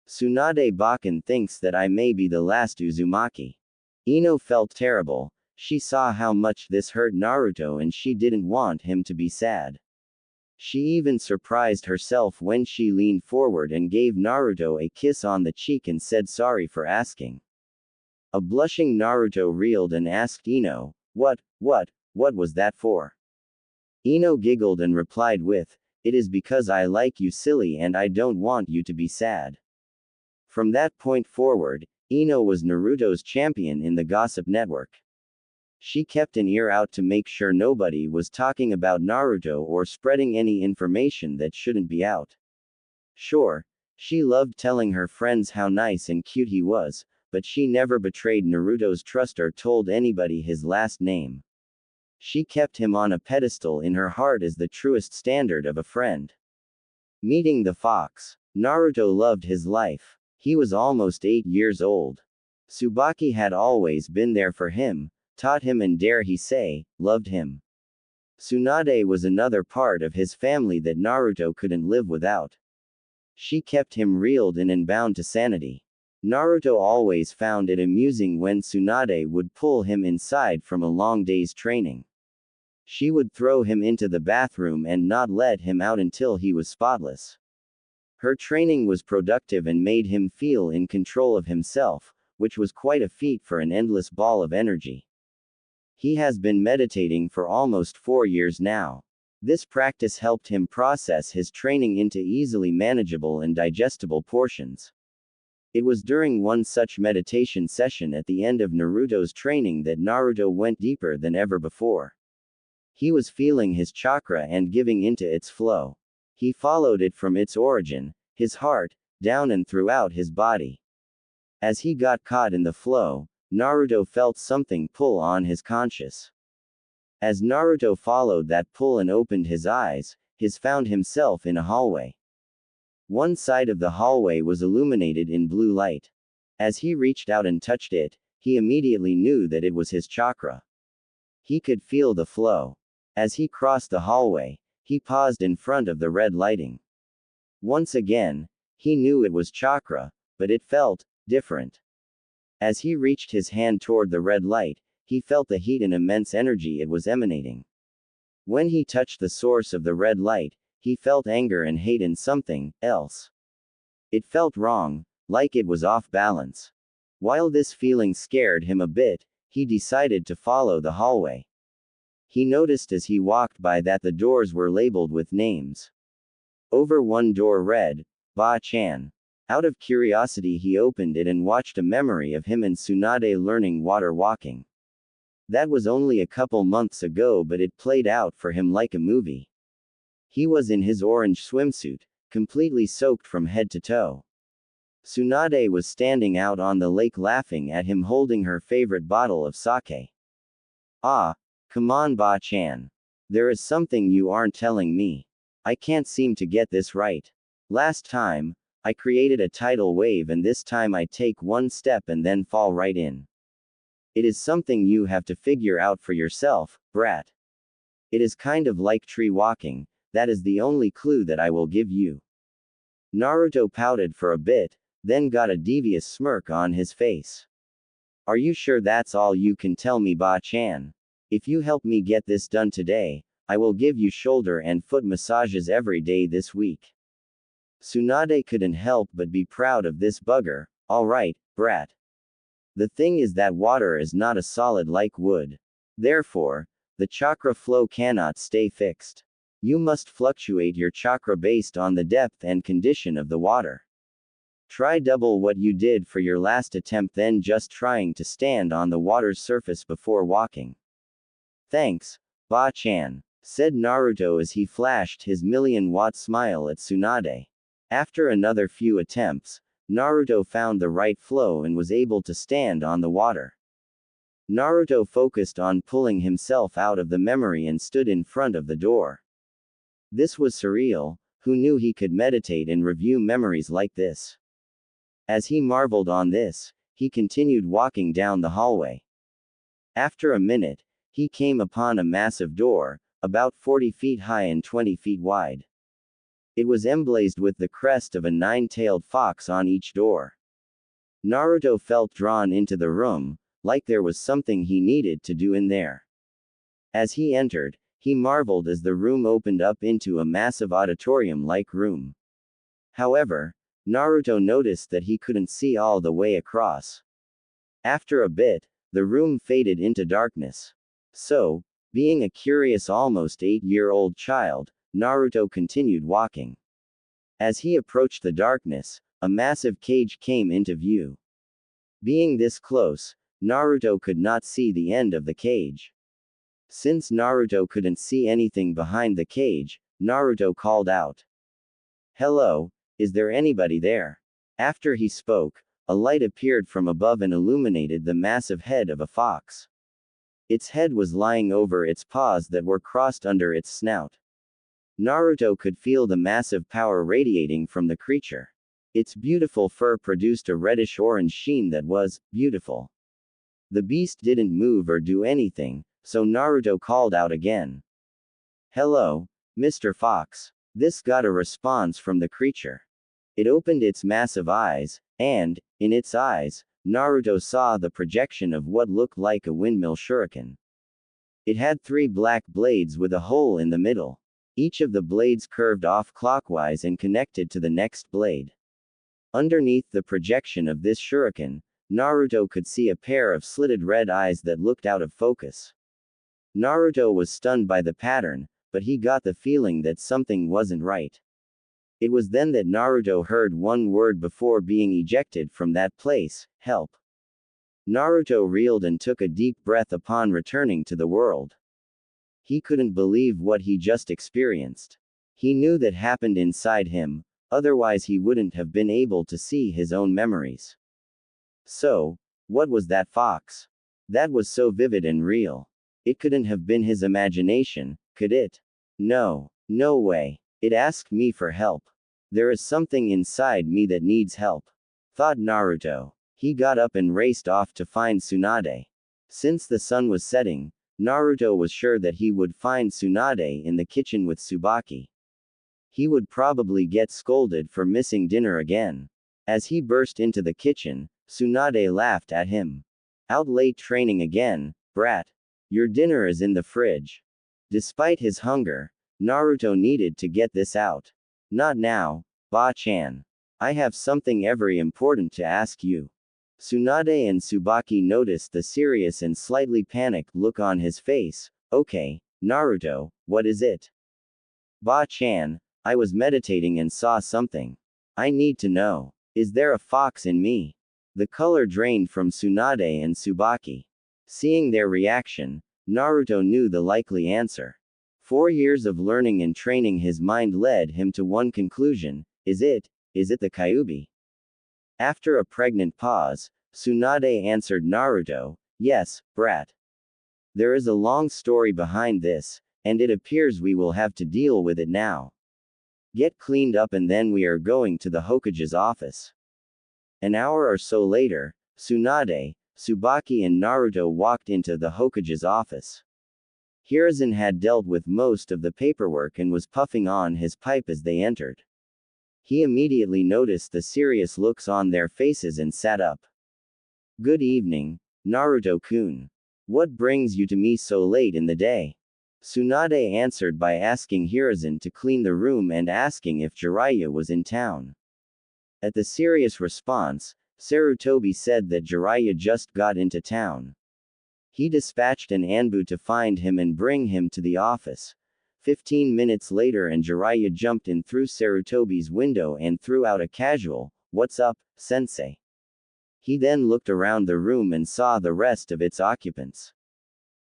Tsunade Bakan thinks that I may be the last Uzumaki." Ino felt terrible. She saw how much this hurt Naruto and she didn't want him to be sad. She even surprised herself when she leaned forward and gave Naruto a kiss on the cheek and said sorry for asking. A blushing Naruto reeled and asked Ino, what was that for?" Ino giggled and replied with, "It is because I like you silly and I don't want you to be sad." From that point forward, Ino was Naruto's champion in the gossip network. She kept an ear out to make sure nobody was talking about Naruto or spreading any information that shouldn't be out. Sure, she loved telling her friends how nice and cute he was, but she never betrayed Naruto's trust or told anybody his last name. She kept him on a pedestal in her heart as the truest standard of a friend. Meeting the fox. Naruto loved his life. He was almost 8 years old. Tsubaki had always been there for him, taught him and dare he say, loved him. Tsunade was another part of his family that Naruto couldn't live without. She kept him reeled in and bound to sanity. Naruto always found it amusing when Tsunade would pull him inside from a long day's training. She would throw him into the bathroom and not let him out until he was spotless. Her training was productive and made him feel in control of himself, which was quite a feat for an endless ball of energy. He has been meditating for almost 4 years now. This practice helped him process his training into easily manageable and digestible portions. It was during one such meditation session at the end of Naruto's training that Naruto went deeper than ever before. He was feeling his chakra and giving into its flow. He followed it from its origin, his heart, down and throughout his body. As he got caught in the flow, Naruto felt something pull on his conscious. As Naruto followed that pull and opened his eyes, he found himself in a hallway. One side of the hallway was illuminated in blue light. As he reached out and touched it, he immediately knew that it was his chakra. He could feel the flow. As he crossed the hallway, he paused in front of the red lighting. Once again, he knew it was chakra, but it felt different. As he reached his hand toward the red light, he felt the heat and immense energy it was emanating. When he touched the source of the red light, he felt anger and hate in something else. It felt wrong, like it was off balance. While this feeling scared him a bit, he decided to follow the hallway. He noticed as he walked by that the doors were labeled with names. Over one door read, Ba-chan. Out of curiosity he opened it and watched a memory of him and Tsunade learning water walking. That was only a couple months ago, but it played out for him like a movie. He was in his orange swimsuit, completely soaked from head to toe. Tsunade was standing out on the lake laughing at him holding her favorite bottle of sake. Ah, come on Ba-chan. There is something you aren't telling me. I can't seem to get this right. Last time, I created a tidal wave and this time I take one step and then fall right in. It is something you have to figure out for yourself, brat. It is kind of like tree walking, that is the only clue that I will give you. Naruto pouted for a bit, then got a devious smirk on his face. Are you sure that's all you can tell me Ba-chan? If you help me get this done today, I will give you shoulder and foot massages every day this week. Tsunade couldn't help but be proud of this bugger. Alright, brat. The thing is that water is not a solid like wood. Therefore, the chakra flow cannot stay fixed. You must fluctuate your chakra based on the depth and condition of the water. Try double what you did for your last attempt than just trying to stand on the water's surface before walking. Thanks, Ba-chan, said Naruto as he flashed his million-watt smile at Tsunade. After another few attempts, Naruto found the right flow and was able to stand on the water. Naruto focused on pulling himself out of the memory and stood in front of the door. This was surreal. Who knew he could meditate and review memories like this? As he marveled on this, he continued walking down the hallway. After a minute, he came upon a massive door, about 40 feet high and 20 feet wide. It was emblazoned with the crest of a 9-tailed fox on each door. Naruto felt drawn into the room, like there was something he needed to do in there. As he entered, he marveled as the room opened up into a massive auditorium-like room. However, Naruto noticed that he couldn't see all the way across. After a bit, the room faded into darkness. So, being a curious almost 8-year-old child, Naruto continued walking. As he approached the darkness, a massive cage came into view. Being this close, Naruto could not see the end of the cage. Since Naruto couldn't see anything behind the cage, Naruto called out. Hello, is there anybody there? After he spoke, a light appeared from above and illuminated the massive head of a fox. Its head was lying over its paws that were crossed under its snout. Naruto could feel the massive power radiating from the creature. Its beautiful fur produced a reddish-orange sheen that was beautiful. The beast didn't move or do anything, so Naruto called out again. Hello, Mr. Fox. This got a response from the creature. It opened its massive eyes, and, in its eyes, Naruto saw the projection of what looked like a windmill shuriken. It had 3 black blades with a hole in the middle. Each of the blades curved off clockwise and connected to the next blade. Underneath the projection of this shuriken, Naruto could see a pair of slitted red eyes that looked out of focus. Naruto was stunned by the pattern, but he got the feeling that something wasn't right. It was then that Naruto heard one word before being ejected from that place: help. Naruto reeled and took a deep breath upon returning to the world. He couldn't believe what he just experienced. He knew that happened inside him, otherwise he wouldn't have been able to see his own memories. So, what was that fox? That was so vivid and real. It couldn't have been his imagination, could it? No. No way. It asked me for help. There is something inside me that needs help, thought Naruto. He got up and raced off to find Tsunade. Since the sun was setting, Naruto was sure that he would find Tsunade in the kitchen with Tsubaki. He would probably get scolded for missing dinner again. As he burst into the kitchen, Tsunade laughed at him. Out late training again, brat? Your dinner is in the fridge. Despite his hunger, Naruto needed to get this out. Not now, Ba-chan. I have something very important to ask you. Tsunade and Tsubaki noticed the serious and slightly panicked look on his face. Okay, Naruto, what is it? Ba-chan, I was meditating and saw something. I need to know. Is there a fox in me? The color drained from Tsunade and Tsubaki. Seeing their reaction, Naruto knew the likely answer. 4 years of learning and training his mind led him to one conclusion: is it the Kyuubi? After a pregnant pause, Tsunade answered Naruto, yes, brat. There is a long story behind this, and it appears we will have to deal with it now. Get cleaned up and then we are going to the Hokage's office. An hour or so later, Tsunade, Tsubaki and Naruto walked into the Hokage's office. Hiruzen had dealt with most of the paperwork and was puffing on his pipe as they entered. He immediately noticed the serious looks on their faces and sat up. Good evening, Naruto-kun. What brings you to me so late in the day? Tsunade answered by asking Hiruzen to clean the room and asking if Jiraiya was in town. At the serious response, Sarutobi said that Jiraiya just got into town. He dispatched an Anbu to find him and bring him to the office. 15 minutes later and Jiraiya jumped in through Sarutobi's window and threw out a casual, "What's up, sensei?" He then looked around the room and saw the rest of its occupants.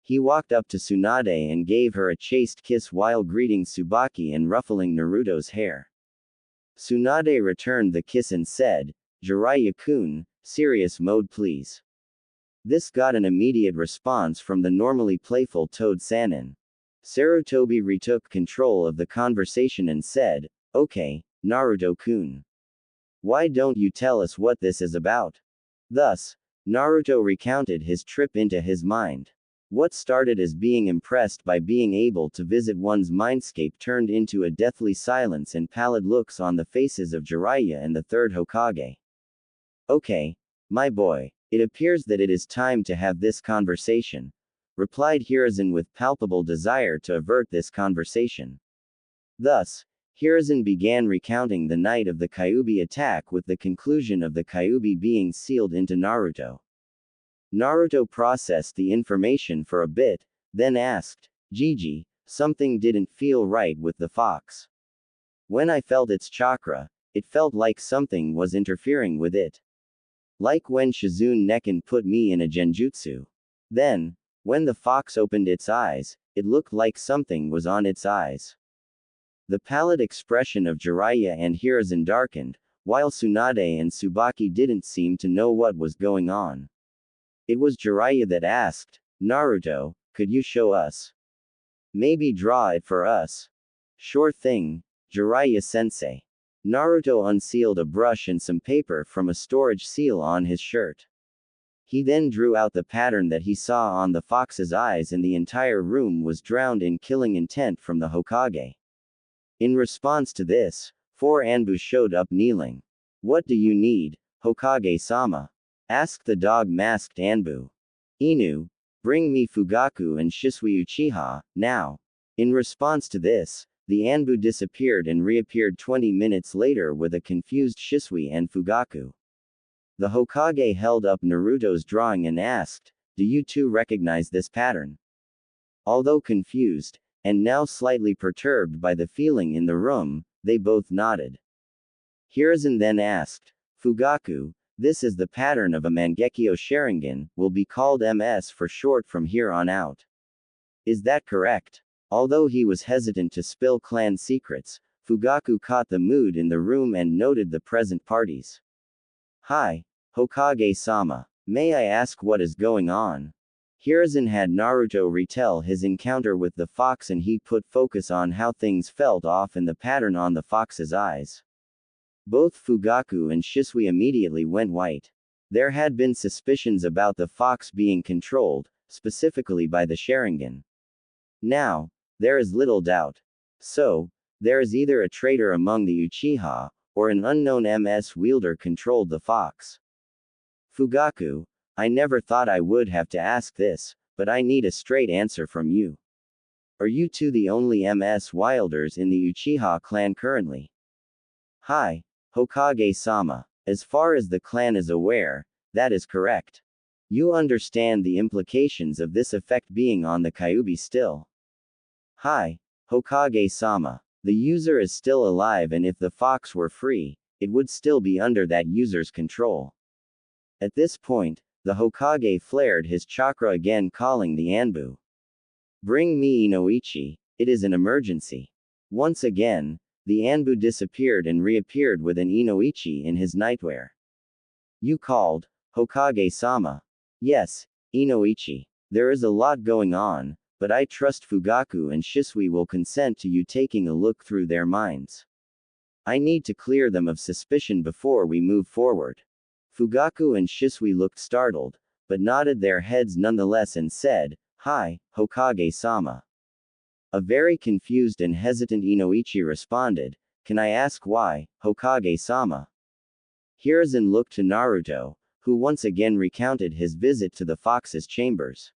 He walked up to Tsunade and gave her a chaste kiss while greeting Tsubaki and ruffling Naruto's hair. Tsunade returned the kiss and said, "Jiraiya-kun, serious mode please." This got an immediate response from the normally playful Toad Sannin. Sarutobi retook control of the conversation and said, "Okay, Naruto-kun. Why don't you tell us what this is about?" Thus, Naruto recounted his trip into his mind. What started as being impressed by being able to visit one's mindscape turned into a deathly silence and pallid looks on the faces of Jiraiya and the third Hokage. "Okay, my boy, it appears that it is time to have this conversation," replied Hiruzen with palpable desire to avert this conversation. Thus, Hiruzen began recounting the night of the Kyuubi attack with the conclusion of the Kyuubi being sealed into Naruto. Naruto processed the information for a bit, then asked, "Gigi, something didn't feel right with the fox. When I felt its chakra, it felt like something was interfering with it. Like when Shizune Nekin put me in a genjutsu. Then, when the fox opened its eyes, it looked like something was on its eyes." The pallid expression of Jiraiya and Hiruzen darkened, while Tsunade and Tsubaki didn't seem to know what was going on. It was Jiraiya that asked, "Naruto, could you show us? Maybe draw it for us." "Sure thing, Jiraiya-sensei." Naruto unsealed a brush and some paper from a storage seal on his shirt. He then drew out the pattern that he saw on the fox's eyes, and the entire room was drowned in killing intent from the Hokage. In response to this, 4 Anbu showed up kneeling. What do you need, Hokage-sama? Asked the dog-masked Anbu. Inu, bring me Fugaku and Shisui Uchiha, now. In response to this, the Anbu disappeared and reappeared 20 minutes later with a confused Shisui and Fugaku. The Hokage held up Naruto's drawing and asked, "Do you two recognize this pattern?" Although confused, and now slightly perturbed by the feeling in the room, they both nodded. Hiruzen then asked, "Fugaku, this is the pattern of a Mangekyo Sharingan, will be called MS for short from here on out. Is that correct?" Although he was hesitant to spill clan secrets, Fugaku caught the mood in the room and noted the present parties. "Hi, Hokage-sama. May I ask what is going on?" Hiruzen had Naruto retell his encounter with the fox, and he put focus on how things felt off in the pattern on the fox's eyes. Both Fugaku and Shisui immediately went white. There had been suspicions about the fox being controlled, specifically by the Sharingan. Now, there is little doubt. So, there is either a traitor among the Uchiha, or an unknown MS wielder controlled the fox. Fugaku, I never thought I would have to ask this, but I need a straight answer from you. Are you two the only MS wielders in the Uchiha clan currently? Hi, Hokage-sama. As far as the clan is aware, that is correct. You understand the implications of this effect being on the Kyuubi still. Hi, Hokage-sama. The user is still alive, and if the fox were free, it would still be under that user's control. At this point, the Hokage flared his chakra again, calling the Anbu. Bring me Inoichi, it is an emergency. Once again, the Anbu disappeared and reappeared with an Inoichi in his nightwear. You called, Hokage-sama. Yes, Inoichi. There is a lot going on, but I trust Fugaku and Shisui will consent to you taking a look through their minds. I need to clear them of suspicion before we move forward. Fugaku and Shisui looked startled, but nodded their heads nonetheless and said, Hi, Hokage-sama. A very confused and hesitant Inoichi responded, Can I ask why, Hokage-sama? Hiruzen looked to Naruto, who once again recounted his visit to the fox's chambers.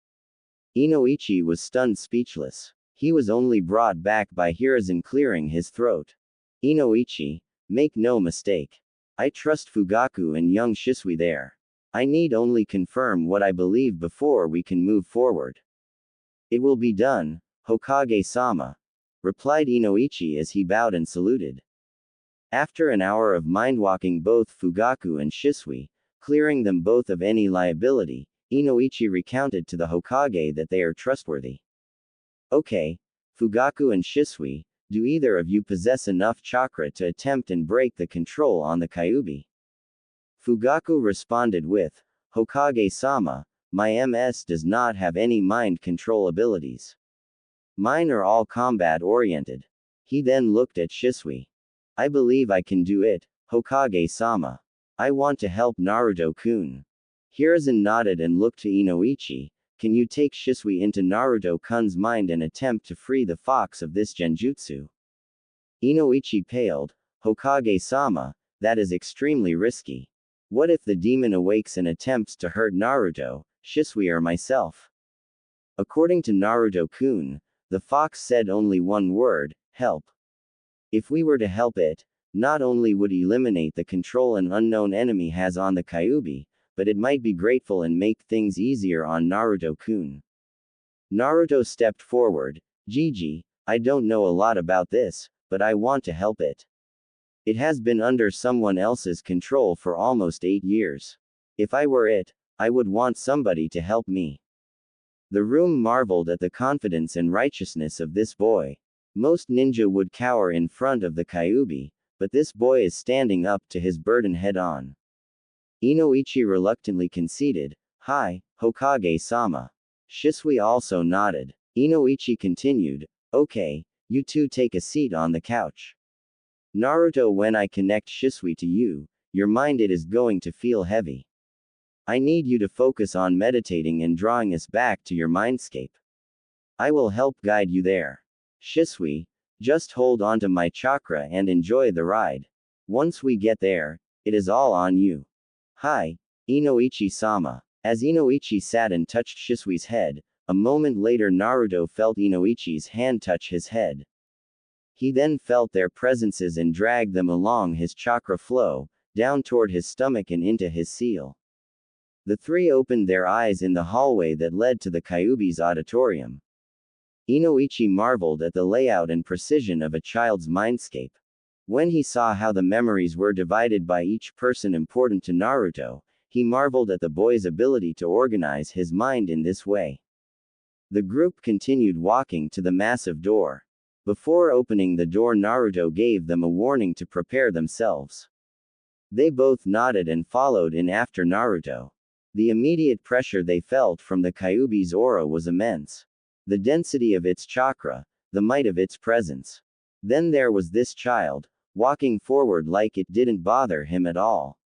Inoichi was stunned speechless. He was only brought back by Hiruzen clearing his throat. Inoichi, make no mistake. I trust Fugaku and young Shisui there. I need only confirm what I believe before we can move forward. It will be done, Hokage-sama, replied Inoichi as he bowed and saluted. After an hour of mind-walking both Fugaku and Shisui, clearing them both of any liability, Inoichi recounted to the Hokage that they are trustworthy. Okay, Fugaku and Shisui, do either of you possess enough chakra to attempt and break the control on the Kyuubi? Fugaku responded with, Hokage-sama, my MS does not have any mind control abilities. Mine are all combat-oriented. He then looked at Shisui. I believe I can do it, Hokage-sama. I want to help Naruto-kun. Hiruzen nodded and looked to Inoichi. Can you take Shisui into Naruto-kun's mind and attempt to free the fox of this genjutsu? Inoichi paled. Hokage-sama, that is extremely risky. What if the demon awakes and attempts to hurt Naruto, Shisui or myself? According to Naruto-kun, the fox said only one word, help. If we were to help it, not only would eliminate the control an unknown enemy has on the Kyuubi, but it might be grateful and make things easier on Naruto-kun. Naruto stepped forward. Gigi, I don't know a lot about this, but I want to help it. It has been under someone else's control for almost 8 years. If I were it, I would want somebody to help me. The room marveled at the confidence and righteousness of this boy. Most ninja would cower in front of the Kyuubi, but this boy is standing up to his burden head-on. Inoichi reluctantly conceded, Hi, Hokage-sama. Shisui also nodded. Inoichi continued, Okay, you two take a seat on the couch. Naruto, when I connect Shisui to you, your mind it is going to feel heavy. I need you to focus on meditating and drawing us back to your mindscape. I will help guide you there. Shisui, just hold on to my chakra and enjoy the ride. Once we get there, it is all on you. Hi, Inoichi-sama. As Inoichi sat and touched Shisui's head, a moment later Naruto felt Inoichi's hand touch his head. He then felt their presences and dragged them along his chakra flow, down toward his stomach and into his seal. The three opened their eyes in the hallway that led to the Kyuubi's auditorium. Inoichi marveled at the layout and precision of a child's mindscape. When he saw how the memories were divided by each person important to Naruto, he marveled at the boy's ability to organize his mind in this way. The group continued walking to the massive door. Before opening the door, Naruto gave them a warning to prepare themselves. They both nodded and followed in after Naruto. The immediate pressure they felt from the Kyuubi's aura was immense. The density of its chakra, the might of its presence. Then there was this child, walking forward like it didn't bother him at all.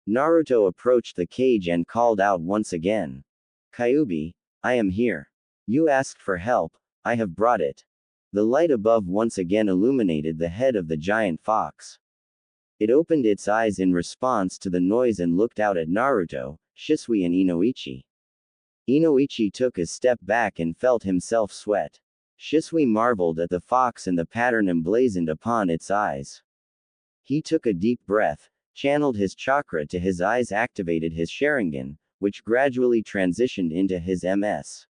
Naruto approached the cage and called out once again. Kyuubi, I am here. You asked for help, I have brought it. The light above once again illuminated the head of the giant fox. It opened its eyes in response to the noise and looked out at Naruto, Shisui and Inoichi. Inoichi took a step back and felt himself sweat. Shisui marveled at the fox and the pattern emblazoned upon its eyes. He took a deep breath, channeled his chakra to his eyes, activated his Sharingan, which gradually transitioned into his MS.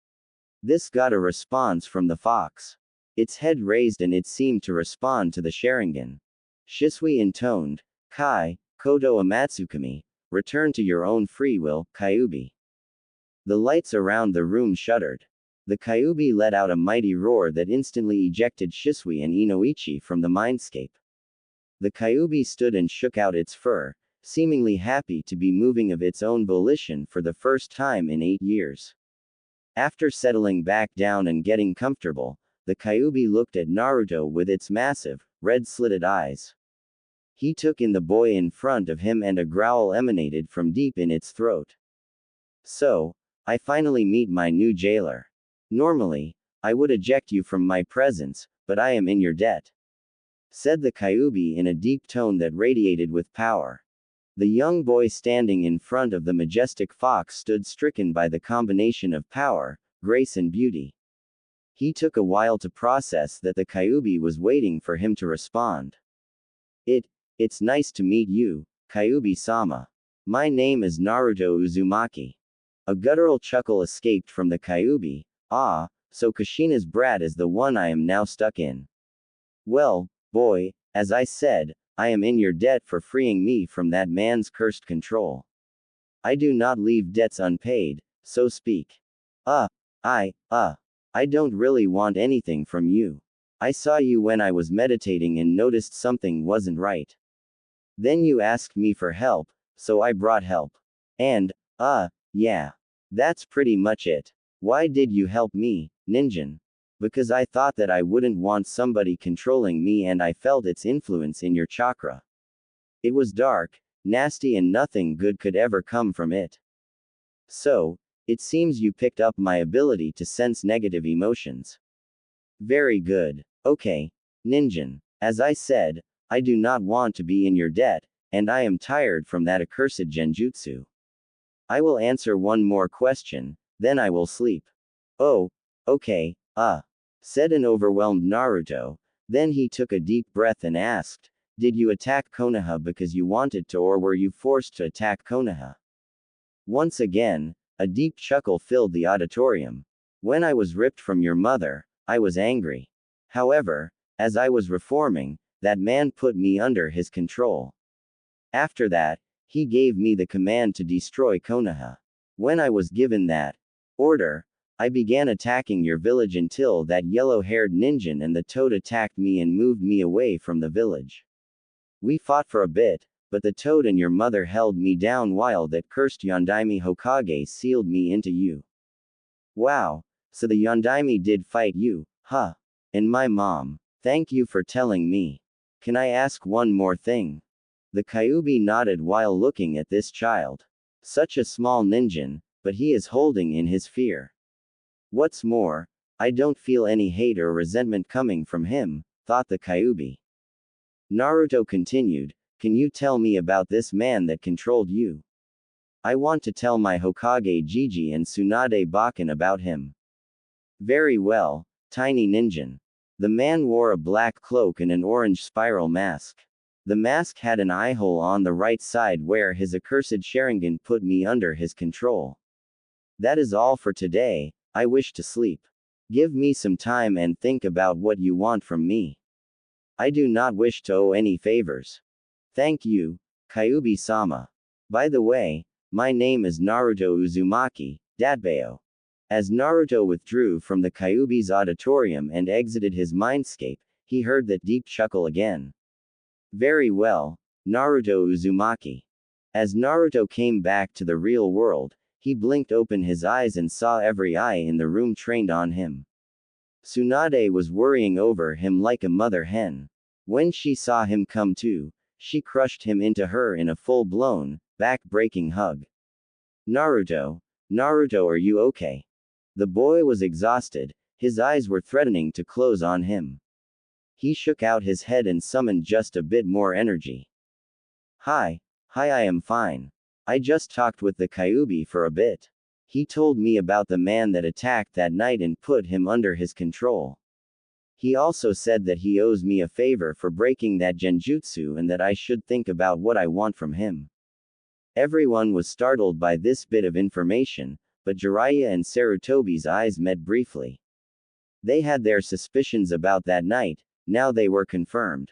This got a response from the fox. Its head raised and it seemed to respond to the Sharingan. Shisui intoned, Kai, Koto Amatsukami, return to your own free will, Kyuubi. The lights around the room shuddered. The Kyuubi let out a mighty roar that instantly ejected Shisui and Inoichi from the mindscape. The Kyuubi stood and shook out its fur, seemingly happy to be moving of its own volition for the first time in 8 years. After settling back down and getting comfortable, the Kyuubi looked at Naruto with its massive, red-slitted eyes. He took in the boy in front of him and a growl emanated from deep in its throat. So, I finally meet my new jailer. Normally, I would eject you from my presence, but I am in your debt, said the Kyuubi in a deep tone that radiated with power. The young boy standing in front of the majestic fox stood stricken by the combination of power, grace and beauty. He took a while to process that the Kyuubi was waiting for him to respond. It's nice to meet you, Kyuubi-sama. My name is Naruto Uzumaki. A guttural chuckle escaped from the Kyuubi. Ah, so Kushina's brat is the one I am now stuck in. Well, boy, as I said, I am in your debt for freeing me from that man's cursed control. I do not leave debts unpaid, so speak. I don't really want anything from you. I saw you when I was meditating and noticed something wasn't right. Then you asked me for help, so I brought help. And, yeah. That's pretty much it. Why did you help me, Ninjin? Because I thought that I wouldn't want somebody controlling me and I felt its influence in your chakra. It was dark, nasty and nothing good could ever come from it. So, it seems you picked up my ability to sense negative emotions. Very good. Okay, Ninjin. As I said, I do not want to be in your debt, and I am tired from that accursed genjutsu. I will answer one more question, then I will sleep. Oh, okay, said an overwhelmed Naruto. Then he took a deep breath and asked, did you attack Konoha because you wanted to or were you forced to attack Konoha? Once again, a deep chuckle filled the auditorium. When I was ripped from your mother, I was angry. However, as I was reforming, that man put me under his control. After that, he gave me the command to destroy Konoha. When I was given that order, I began attacking your village until that yellow-haired ninja and the toad attacked me and moved me away from the village. We fought for a bit, but the toad and your mother held me down while that cursed Yondaime Hokage sealed me into you. Wow, so the Yondaime did fight you, huh? And my mom. Thank you for telling me. Can I ask one more thing? The Kyuubi nodded while looking at this child. Such a small ninja, but he is holding in his fear. What's more, I don't feel any hate or resentment coming from him, thought the Kyuubi. Naruto continued, can you tell me about this man that controlled you? I want to tell my Hokage Jiji and Tsunade Bakken about him. Very well, tiny ninja. The man wore a black cloak and an orange spiral mask. The mask had an eye hole on the right side where his accursed Sharingan put me under his control. That is all for today, I wish to sleep. Give me some time and think about what you want from me. I do not wish to owe any favors. Thank you, Kyuubi-sama. By the way, my name is Naruto Uzumaki, Datbeo. As Naruto withdrew from the Kyuubi's auditorium and exited his mindscape, he heard that deep chuckle again. Very well, Naruto Uzumaki. As Naruto came back to the real world, he blinked open his eyes and saw every eye in the room trained on him. Tsunade was worrying over him like a mother hen. When she saw him come to, she crushed him into her in a full-blown, back-breaking hug. Naruto, are you okay? The boy was exhausted, his eyes were threatening to close on him. He shook out his head and summoned just a bit more energy. Hi, I am fine. I just talked with the Kyuubi for a bit. He told me about the man that attacked that night and put him under his control. He also said that he owes me a favor for breaking that genjutsu and that I should think about what I want from him. Everyone was startled by this bit of information, but Jiraiya and Sarutobi's eyes met briefly. They had their suspicions about that night, now they were confirmed.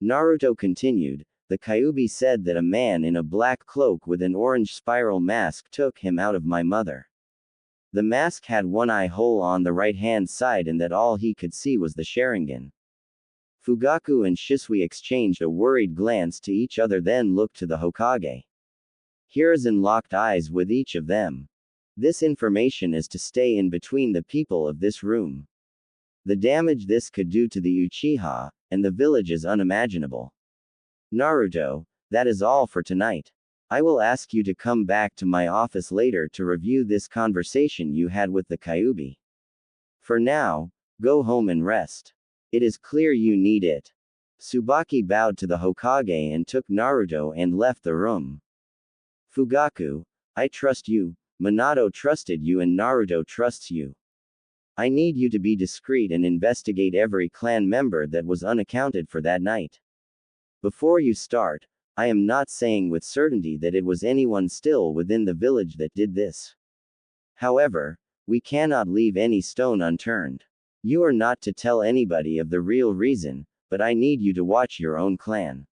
Naruto continued, the Kyuubi said that a man in a black cloak with an orange spiral mask took him out of my mother. The mask had one eye hole on the right-hand side and that all he could see was the Sharingan. Fugaku and Shisui exchanged a worried glance to each other then looked to the Hokage. Hiruzen locked eyes with each of them. This information is to stay in between the people of this room. The damage this could do to the Uchiha, and the village is unimaginable. Naruto, that is all for tonight. I will ask you to come back to my office later to review this conversation you had with the Kyuubi. For now, go home and rest. It is clear you need it. Tsubaki bowed to the Hokage and took Naruto and left the room. Fugaku, I trust you, Minato trusted you and Naruto trusts you. I need you to be discreet and investigate every clan member that was unaccounted for that night. Before you start, I am not saying with certainty that it was anyone still within the village that did this. However, we cannot leave any stone unturned. You are not to tell anybody of the real reason, but I need you to watch your own clan.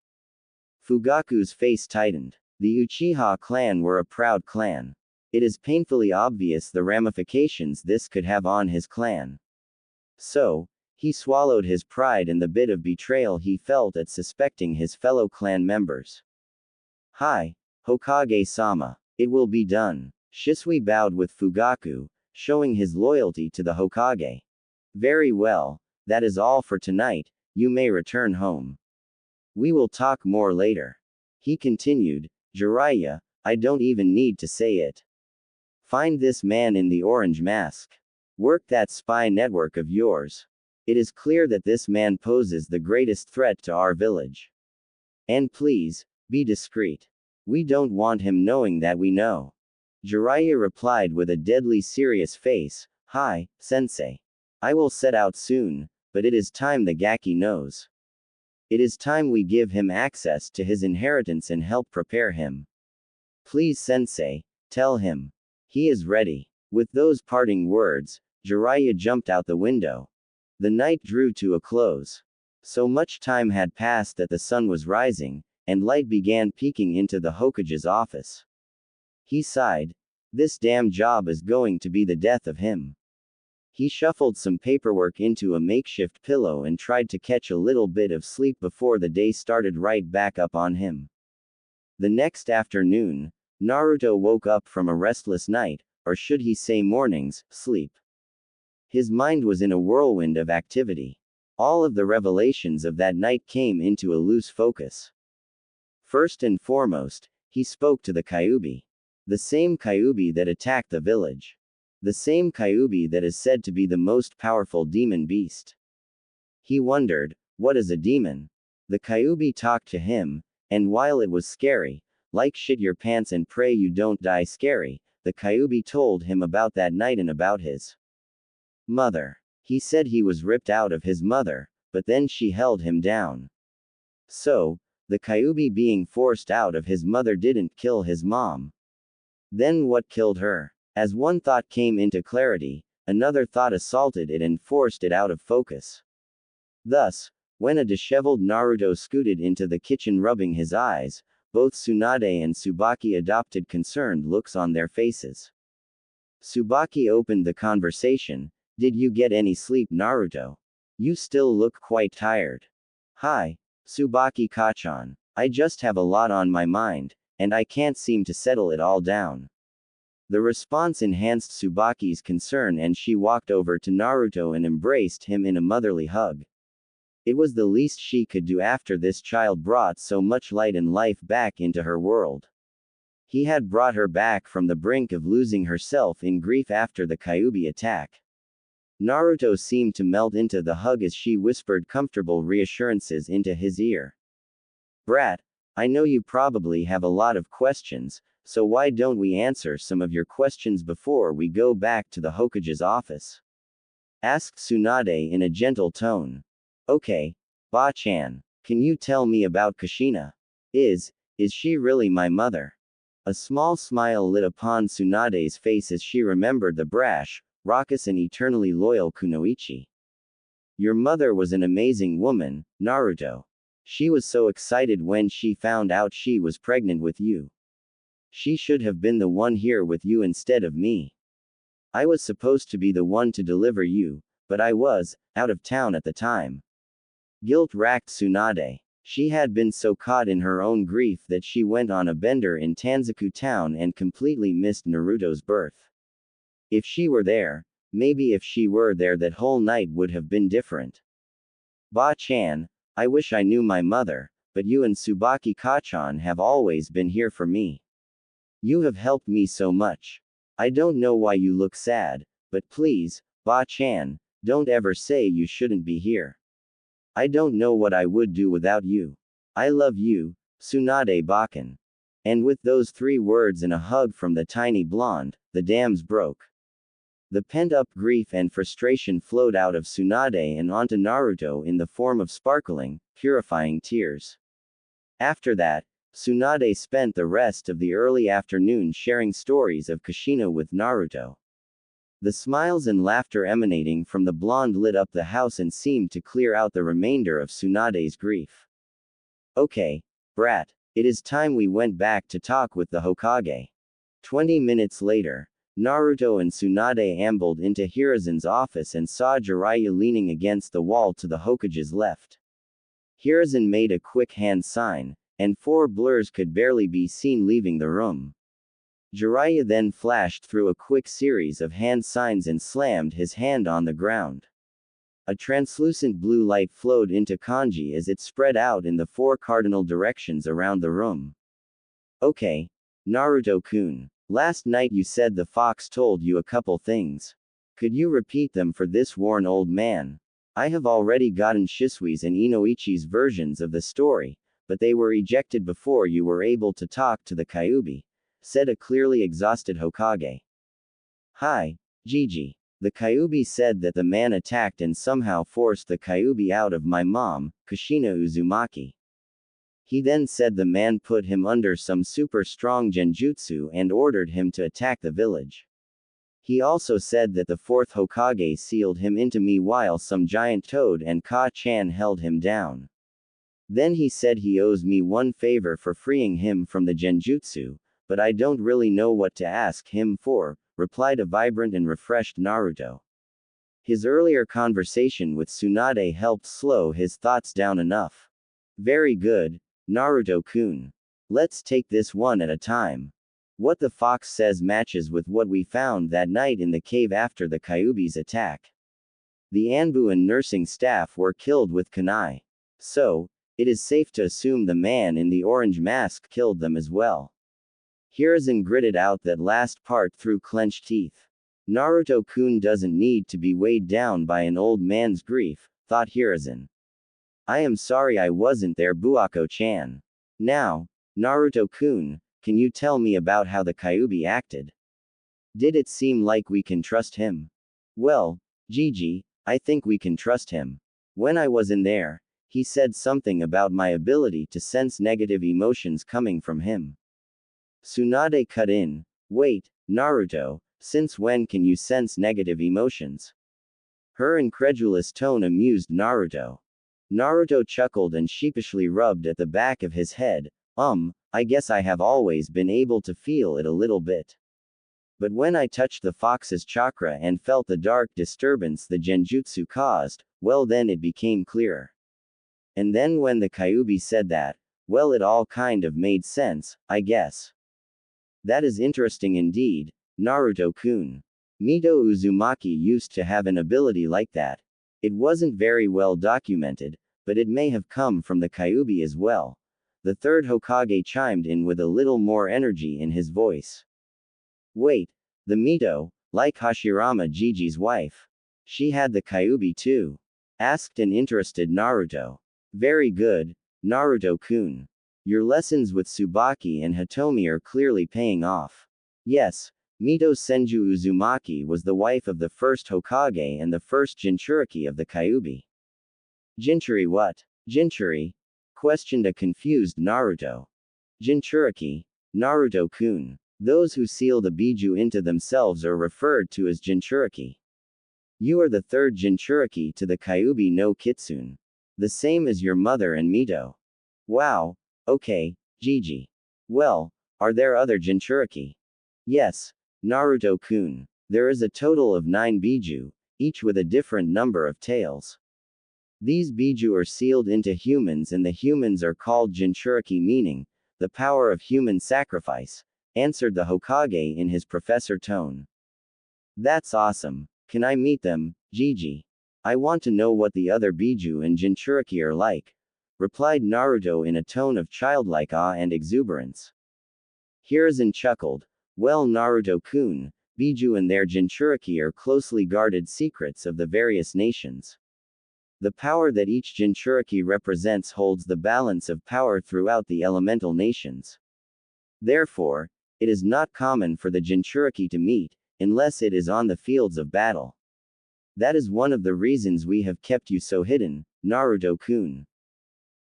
Fugaku's face tightened. The Uchiha clan were a proud clan. It is painfully obvious the ramifications this could have on his clan. So, he swallowed his pride and the bit of betrayal he felt at suspecting his fellow clan members. Hi, Hokage-sama. It will be done. Shisui bowed with Fugaku, showing his loyalty to the Hokage. Very well, that is all for tonight, you may return home. We will talk more later. He continued, Jiraiya, I don't even need to say it. Find this man in the orange mask. Work that spy network of yours. It is clear that this man poses the greatest threat to our village. And please, be discreet. We don't want him knowing that we know. Jiraiya replied with a deadly serious face, Hi, sensei. I will set out soon, but it is time the Gaki knows. It is time we give him access to his inheritance and help prepare him. Please sensei, tell him. He is ready. With those parting words, Jiraiya jumped out the window. The night drew to a close. So much time had passed that the sun was rising, and light began peeking into the Hokage's office. He sighed. This damn job is going to be the death of him. He shuffled some paperwork into a makeshift pillow and tried to catch a little bit of sleep before the day started right back up on him. The next afternoon, Naruto woke up from a restless night, or should he say morning's, sleep. His mind was in a whirlwind of activity. All of the revelations of that night came into a loose focus. First and foremost, he spoke to the Kyuubi. The same Kyuubi that attacked the village. The same Kyuubi that is said to be the most powerful demon beast. He wondered, what is a demon? The Kyuubi talked to him, and while it was scary, like shit your pants and pray you don't die scary, the Kyuubi told him about that night and about his mother. He said he was ripped out of his mother, but then she held him down. So, the Kyuubi being forced out of his mother didn't kill his mom. Then what killed her? As one thought came into clarity, another thought assaulted it and forced it out of focus. Thus, when a disheveled Naruto scooted into the kitchen rubbing his eyes, both Tsunade and Tsubaki adopted concerned looks on their faces. Tsubaki opened the conversation. Did you get any sleep, Naruto? You still look quite tired. Hi, Tsubaki-Kachan. I just have a lot on my mind, and I can't seem to settle it all down. The response enhanced Tsubaki's concern and she walked over to Naruto and embraced him in a motherly hug. It was the least she could do after this child brought so much light and life back into her world. He had brought her back from the brink of losing herself in grief after the Kyuubi attack. Naruto seemed to melt into the hug as she whispered comfortable reassurances into his ear. Brat, I know you probably have a lot of questions, so why don't we answer some of your questions before we go back to the Hokage's office? Asked Tsunade in a gentle tone. Okay, Ba-chan, can you tell me about Kushina? Is she really my mother? A small smile lit upon Tsunade's face as she remembered the brash, raucous and eternally loyal Kunoichi. Your mother was an amazing woman, Naruto. She was so excited when she found out she was pregnant with you. She should have been the one here with you instead of me. I was supposed to be the one to deliver you, but I was out of town at the time. Guilt racked Tsunade. She had been so caught in her own grief that she went on a bender in Tanzaku town and completely missed Naruto's birth. If she were there, maybe if she were there that whole night would have been different. Ba-chan, I wish I knew my mother, but you and Tsubaki-Kachan have always been here for me. You have helped me so much. I don't know why you look sad, but please, Ba-chan, don't ever say you shouldn't be here. I don't know what I would do without you. I love you, Tsunade Bakan. And with those 3 words and a hug from the tiny blonde, the dams broke. The pent-up grief and frustration flowed out of Tsunade and onto Naruto in the form of sparkling, purifying tears. After that, Tsunade spent the rest of the early afternoon sharing stories of Kushina with Naruto. The smiles and laughter emanating from the blonde lit up the house and seemed to clear out the remainder of Tsunade's grief. Okay, brat, it is time we went back to talk with the Hokage. 20 minutes later, Naruto and Tsunade ambled into Hiruzen's office and saw Jiraiya leaning against the wall to the Hokage's left. Hiruzen made a quick hand sign, and 4 blurs could barely be seen leaving the room. Jiraiya then flashed through a quick series of hand signs and slammed his hand on the ground. A translucent blue light flowed into kanji as it spread out in the 4 cardinal directions around the room. Okay, Naruto-kun. Last night you said the fox told you a couple things. Could you repeat them for this worn old man? I have already gotten Shisui's and Inoichi's versions of the story, but they were ejected before you were able to talk to the Kyuubi, said a clearly exhausted Hokage. Hi, Gigi. The Kyuubi said that the man attacked and somehow forced the Kyuubi out of my mom, Kushina Uzumaki. He then said the man put him under some super strong genjutsu and ordered him to attack the village. He also said that the 4th Hokage sealed him into me while some giant toad and Ka-chan held him down. Then he said he owes me one favor for freeing him from the genjutsu, but I don't really know what to ask him for, replied a vibrant and refreshed Naruto. His earlier conversation with Tsunade helped slow his thoughts down enough. Very good, Naruto-kun. Let's take this one at a time. What the fox says matches with what we found that night in the cave after the Kyuubi's attack. The Anbu and nursing staff were killed with kunai. So, it is safe to assume the man in the orange mask killed them as well. Hiruzen gritted out that last part through clenched teeth. Naruto-kun doesn't need to be weighed down by an old man's grief, thought Hiruzen. I am sorry I wasn't there, Buako-chan. Now, Naruto-kun, can you tell me about how the Kyuubi acted? Did it seem like we can trust him? Well, Gigi, I think we can trust him. When I was in there, he said something about my ability to sense negative emotions coming from him. Tsunade cut in. Wait, Naruto, since when can you sense negative emotions? Her incredulous tone amused Naruto. Naruto chuckled and sheepishly rubbed at the back of his head. I guess I have always been able to feel it a little bit. But when I touched the fox's chakra and felt the dark disturbance the genjutsu caused, well then it became clearer. And then when the Kyuubi said that, well it all kind of made sense, I guess. That is interesting indeed, Naruto-kun. Mito Uzumaki used to have an ability like that. It wasn't very well documented, but it may have come from the Kyuubi as well. The third Hokage chimed in with a little more energy in his voice. Wait, the Mito, like Hashirama Gigi's wife. She had the Kyuubi too? Asked an interested Naruto. Very good, Naruto-kun. Your lessons with Tsubaki and Hitomi are clearly paying off. Yes, Mito Senju Uzumaki was the wife of the first Hokage and the first Jinchuriki of the Kyuubi. Jinchuri what? Jinchuri? Questioned a confused Naruto. Jinchuriki, Naruto-kun. Those who seal the Biju into themselves are referred to as Jinchuriki. You are the third Jinchuriki to the Kyuubi no Kitsune. The same as your mother and Mito. Wow, okay, Gigi. Well, are there other Jinchuriki? Yes, Naruto-kun. There is a total of 9 Biju, each with a different number of tails. These Biju are sealed into humans and the humans are called Jinchuriki, meaning, the power of human sacrifice, answered the Hokage in his professor tone. That's awesome. Can I meet them, Gigi? I want to know what the other Biju and Jinchuriki are like, replied Naruto in a tone of childlike awe and exuberance. Hiruzen chuckled. Well, Naruto-kun, Biju and their Jinchuriki are closely guarded secrets of the various nations. The power that each Jinchuriki represents holds the balance of power throughout the elemental nations. Therefore, it is not common for the Jinchuriki to meet, unless it is on the fields of battle. That is one of the reasons we have kept you so hidden, Naruto-kun.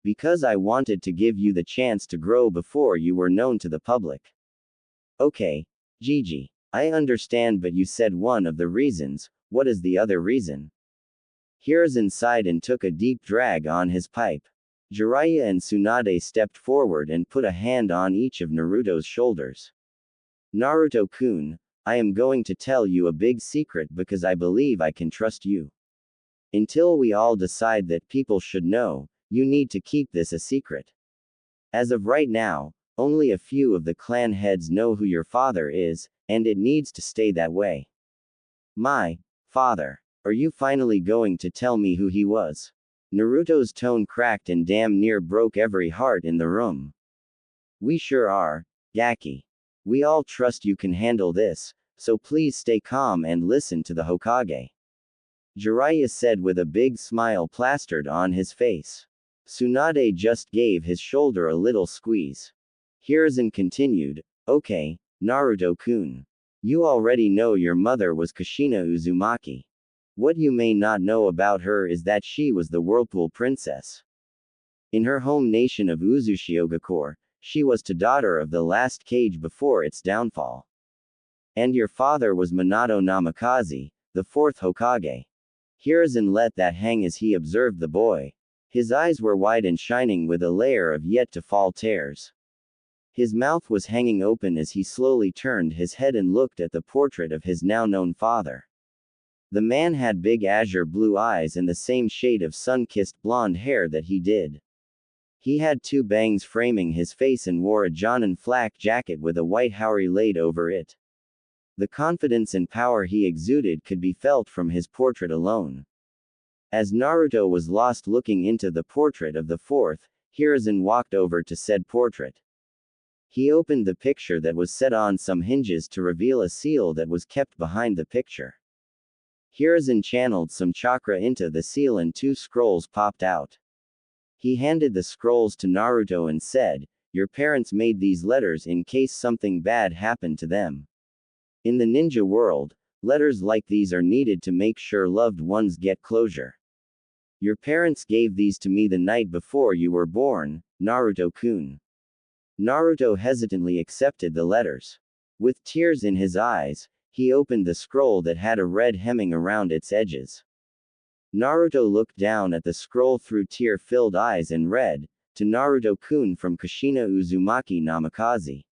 Because I wanted to give you the chance to grow before you were known to the public. Okay, Gigi. I understand, but you said one of the reasons. What is the other reason? Hiruzen sighed and took a deep drag on his pipe. Jiraiya and Tsunade stepped forward and put a hand on each of Naruto's shoulders. Naruto-kun, I am going to tell you a big secret because I believe I can trust you. Until we all decide that people should know, you need to keep this a secret. As of right now, only a few of the clan heads know who your father is, and it needs to stay that way. My father. Are you finally going to tell me who he was? Naruto's tone cracked and damn near broke every heart in the room. We sure are, Gaki. We all trust you can handle this, so please stay calm and listen to the Hokage. Jiraiya said with a big smile plastered on his face. Tsunade just gave his shoulder a little squeeze. Hiruzen continued, okay, Naruto-kun. You already know your mother was Kushina Uzumaki. What you may not know about her is that she was the Whirlpool Princess. In her home nation of Uzushiogakure, she was the daughter of the last cage before its downfall. And your father was Minato Namikaze, the fourth Hokage. Hiruzen let that hang as he observed the boy. His eyes were wide and shining with a layer of yet-to-fall tears. His mouth was hanging open as he slowly turned his head and looked at the portrait of his now-known father. The man had big azure blue eyes and the same shade of sun-kissed blonde hair that he did. He had 2 bangs framing his face and wore a Jonin flak jacket with a white haori laid over it. The confidence and power he exuded could be felt from his portrait alone. As Naruto was lost looking into the portrait of the fourth, Hiruzen walked over to said portrait. He opened the picture that was set on some hinges to reveal a seal that was kept behind the picture. Hiruzen channeled some chakra into the seal and 2 scrolls popped out. He handed the scrolls to Naruto and said, "Your parents made these letters in case something bad happened to them. In the ninja world, letters like these are needed to make sure loved ones get closure. Your parents gave these to me the night before you were born, Naruto-kun." Naruto hesitantly accepted the letters. With tears in his eyes, he opened the scroll that had a red hemming around its edges. Naruto looked down at the scroll through tear-filled eyes and read, "To Naruto-kun from Kushina Uzumaki Namikaze.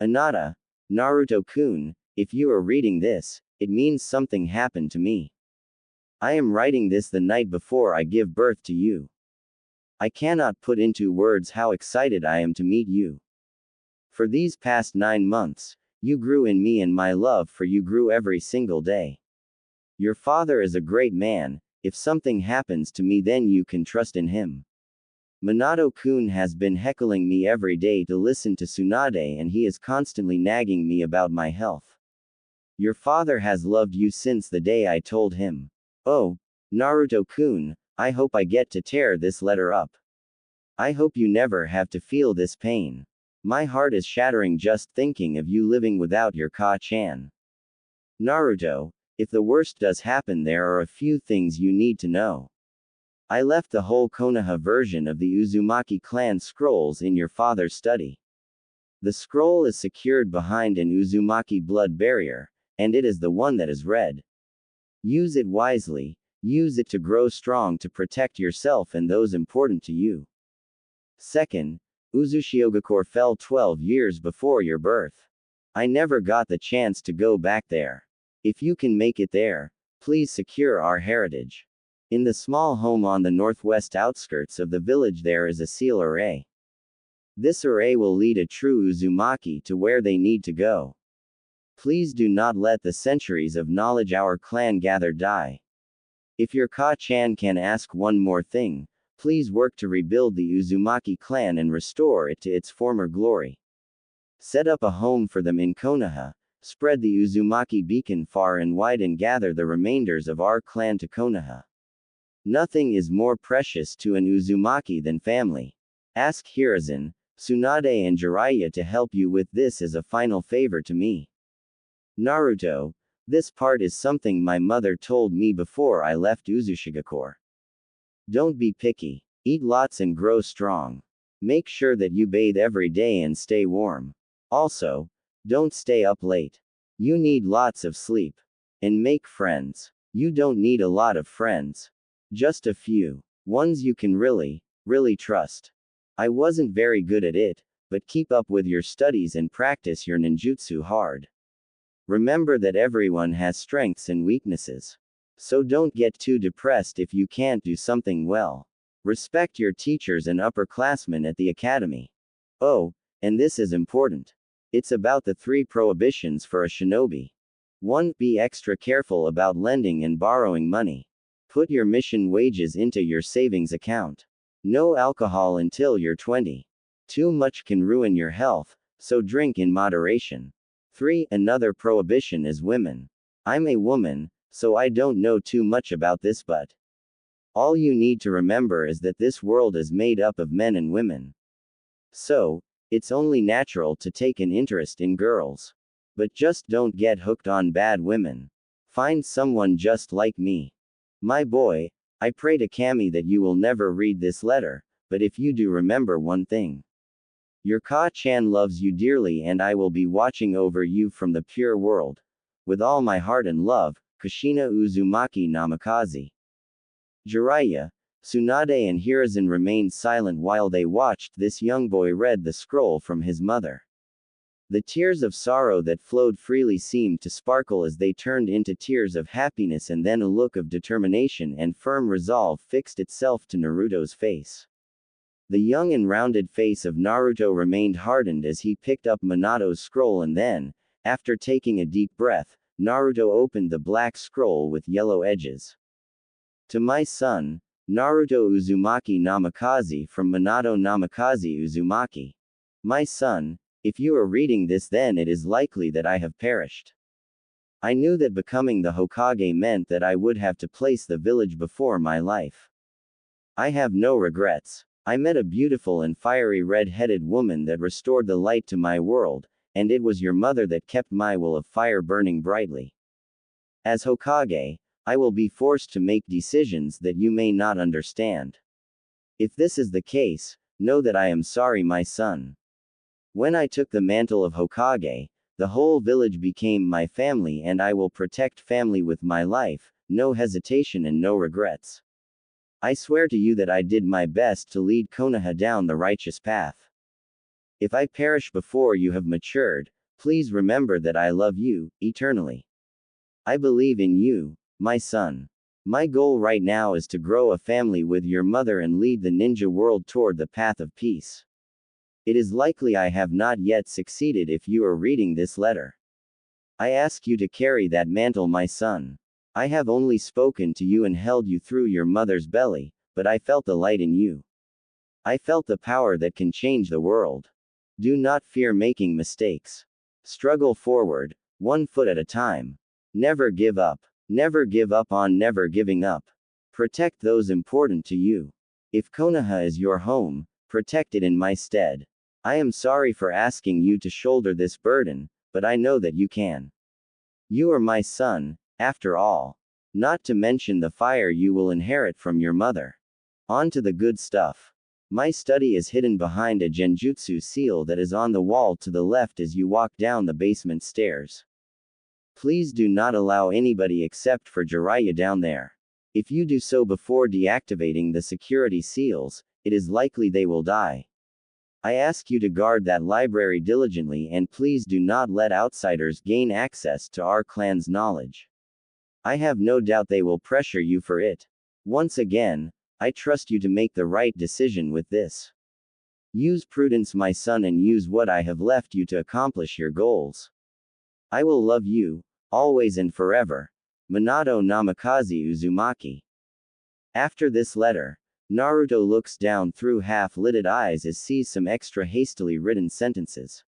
Anata, Naruto-kun, if you are reading this, it means something happened to me. I am writing this the night before I give birth to you. I cannot put into words how excited I am to meet you. For these past 9 months, you grew in me and my love for you grew every single day. Your father is a great man, if something happens to me then you can trust in him. Minato-kun has been heckling me every day to listen to Tsunade and he is constantly nagging me about my health. Your father has loved you since the day I told him. Oh, Naruto-kun, I hope I get to tear this letter up. I hope you never have to feel this pain. My heart is shattering just thinking of you living without your Ka-chan. Naruto, if the worst does happen there are a few things you need to know. I left the whole Konoha version of the Uzumaki clan scrolls in your father's study. The scroll is secured behind an Uzumaki blood barrier, and it is the one that is red. Use it wisely, use it to grow strong to protect yourself and those important to you. Second, Uzushiogakure fell 12 years before your birth. I never got the chance to go back there. If you can make it there, please secure our heritage. In the small home on the northwest outskirts of the village there is a seal array. This array will lead a true Uzumaki to where they need to go. Please do not let the centuries of knowledge our clan gathered die. If your Ka-chan can ask one more thing, please work to rebuild the Uzumaki clan and restore it to its former glory. Set up a home for them in Konoha, spread the Uzumaki beacon far and wide and gather the remainders of our clan to Konoha. Nothing is more precious to an Uzumaki than family. Ask Hiruzen, Tsunade and Jiraiya to help you with this as a final favor to me. Naruto, this part is something my mother told me before I left Uzushigakure. Don't be picky. Eat lots and grow strong. Make sure that you bathe every day and stay warm. Also, don't stay up late. You need lots of sleep. And make friends. You don't need a lot of friends. Just a few. Ones you can really trust. I wasn't very good at it, but keep up with your studies and practice your ninjutsu hard. Remember that everyone has strengths and weaknesses. So don't get too depressed if you can't do something well. Respect your teachers and upperclassmen at the academy. Oh, and this is important. It's about the 3 prohibitions for a shinobi. 1. Be extra careful about lending and borrowing money. Put your mission wages into your savings account. No alcohol until you're 20. Too much can ruin your health, so drink in moderation. 3. Another prohibition is women. I'm a woman, so I don't know too much about this, but all you need to remember is that this world is made up of men and women. So, it's only natural to take an interest in girls. But just don't get hooked on bad women. Find someone just like me. My boy, I pray to Kami that you will never read this letter, but if you do remember one thing. Your Ka-chan loves you dearly and I will be watching over you from the pure world. With all my heart and love, Kushina Uzumaki Namikaze. Jiraiya, Tsunade and Hiruzen remained silent while they watched this young boy read the scroll from his mother. The tears of sorrow that flowed freely seemed to sparkle as they turned into tears of happiness and then a look of determination and firm resolve fixed itself to Naruto's face. The young and rounded face of Naruto remained hardened as he picked up Minato's scroll and then, after taking a deep breath, Naruto opened the black scroll with yellow edges. To my son, Naruto Uzumaki Namikaze from Minato Namikaze Uzumaki. My son, If you are reading this, then it is likely that I have perished. I knew that becoming the Hokage meant that I would have to place the village before my life. I have no regrets. I met a beautiful and fiery red-headed woman that restored the light to my world, and it was your mother that kept my will of fire burning brightly. As Hokage, I will be forced to make decisions that you may not understand. If this is the case, know that I am sorry, my son. When I took the mantle of Hokage, the whole village became my family, and I will protect family with my life, no hesitation and no regrets. I swear to you that I did my best to lead Konoha down the righteous path. If I perish before you have matured, please remember that I love you, eternally. I believe in you, my son. My goal right now is to grow a family with your mother and lead the ninja world toward the path of peace. It is likely I have not yet succeeded if you are reading this letter. I ask you to carry that mantle, my son. I have only spoken to you and held you through your mother's belly, but I felt the light in you. I felt the power that can change the world. Do not fear making mistakes. Struggle forward, 1 foot at a time. Never give up. Never give up on never giving up. Protect those important to you. If Konoha is your home, protect it in my stead. I am sorry for asking you to shoulder this burden, but I know that you can. You are my son, after all. Not to mention the fire you will inherit from your mother. On to the good stuff. My study is hidden behind a genjutsu seal that is on the wall to the left as you walk down the basement stairs. Please do not allow anybody except for Jiraiya down there. If you do so before deactivating the security seals, it is likely they will die. I ask you to guard that library diligently, and please do not let outsiders gain access to our clan's knowledge. I have no doubt they will pressure you for it. Once again, I trust you to make the right decision with this. Use prudence, my son, and use what I have left you to accomplish your goals. I will love you, always and forever. Minato Namikaze Uzumaki. After this letter, Naruto looks down through half-lidded eyes as sees some extra hastily written sentences.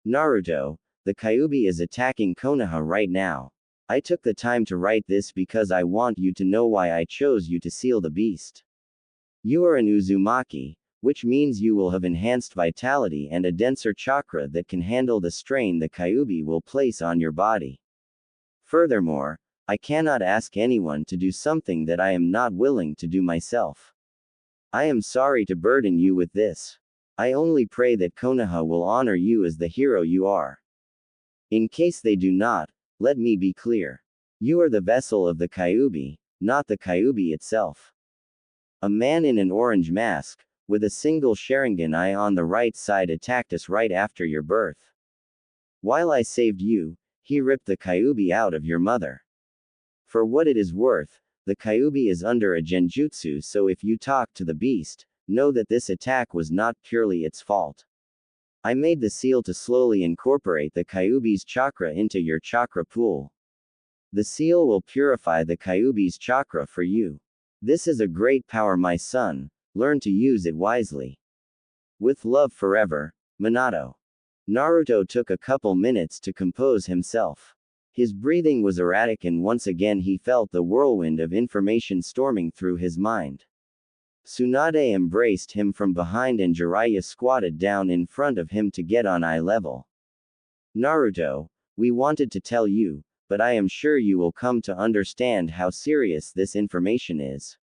Naruto, the Kyuubi is attacking Konoha right now. I took the time to write this because I want you to know why I chose you to seal the beast. You are an Uzumaki, which means you will have enhanced vitality and a denser chakra that can handle the strain the Kyuubi will place on your body. Furthermore, I cannot ask anyone to do something that I am not willing to do myself. I am sorry to burden you with this. I only pray that Konoha will honor you as the hero you are. In case they do not, let me be clear. You are the vessel of the Kyuubi, not the Kyuubi itself. A man in an orange mask, with a single Sharingan eye on the right side, attacked us right after your birth. While I saved you, he ripped the Kyuubi out of your mother. For what it is worth, the Kyuubi is under a genjutsu, so if you talk to the beast, know that this attack was not purely its fault. I made the seal to slowly incorporate the Kyuubi's chakra into your chakra pool. The seal will purify the Kyuubi's chakra for you. This is a great power, my son, learn to use it wisely. With love forever, Minato. Naruto took a couple minutes to compose himself. His breathing was erratic, and once again he felt the whirlwind of information storming through his mind. Tsunade embraced him from behind and Jiraiya squatted down in front of him to get on eye level. Naruto, we wanted to tell you, but I am sure you will come to understand how serious this information is.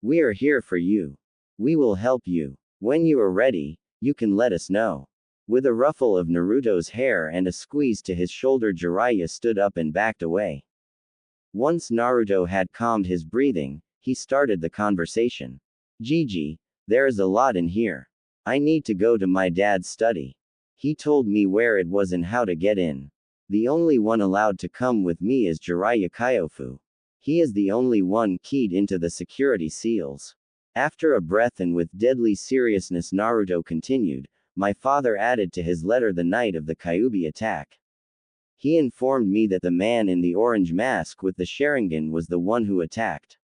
We are here for you. We will help you. When you are ready, you can let us know. With a ruffle of Naruto's hair and a squeeze to his shoulder, Jiraiya stood up and backed away. Once Naruto had calmed his breathing, he started the conversation. Gigi, there is a lot in here. I need to go to my dad's study. He told me where it was and how to get in. The only one allowed to come with me is Jiraiya Kyofu. He is the only one keyed into the security seals. After a breath and with deadly seriousness, Naruto continued. My father added to his letter the night of the Kyuubi attack. He informed me that the man in the orange mask with the Sharingan was the one who attacked.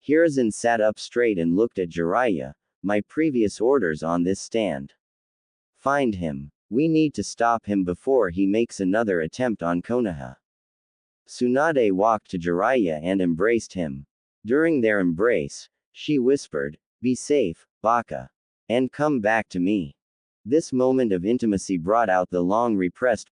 Hiruzen sat up straight and looked at Jiraiya. My previous orders on this stand. Find him. We need to stop him before he makes another attempt on Konoha. Tsunade walked to Jiraiya and embraced him. During their embrace, she whispered, "Be safe, Baka. And come back to me." This moment of intimacy brought out the long repressed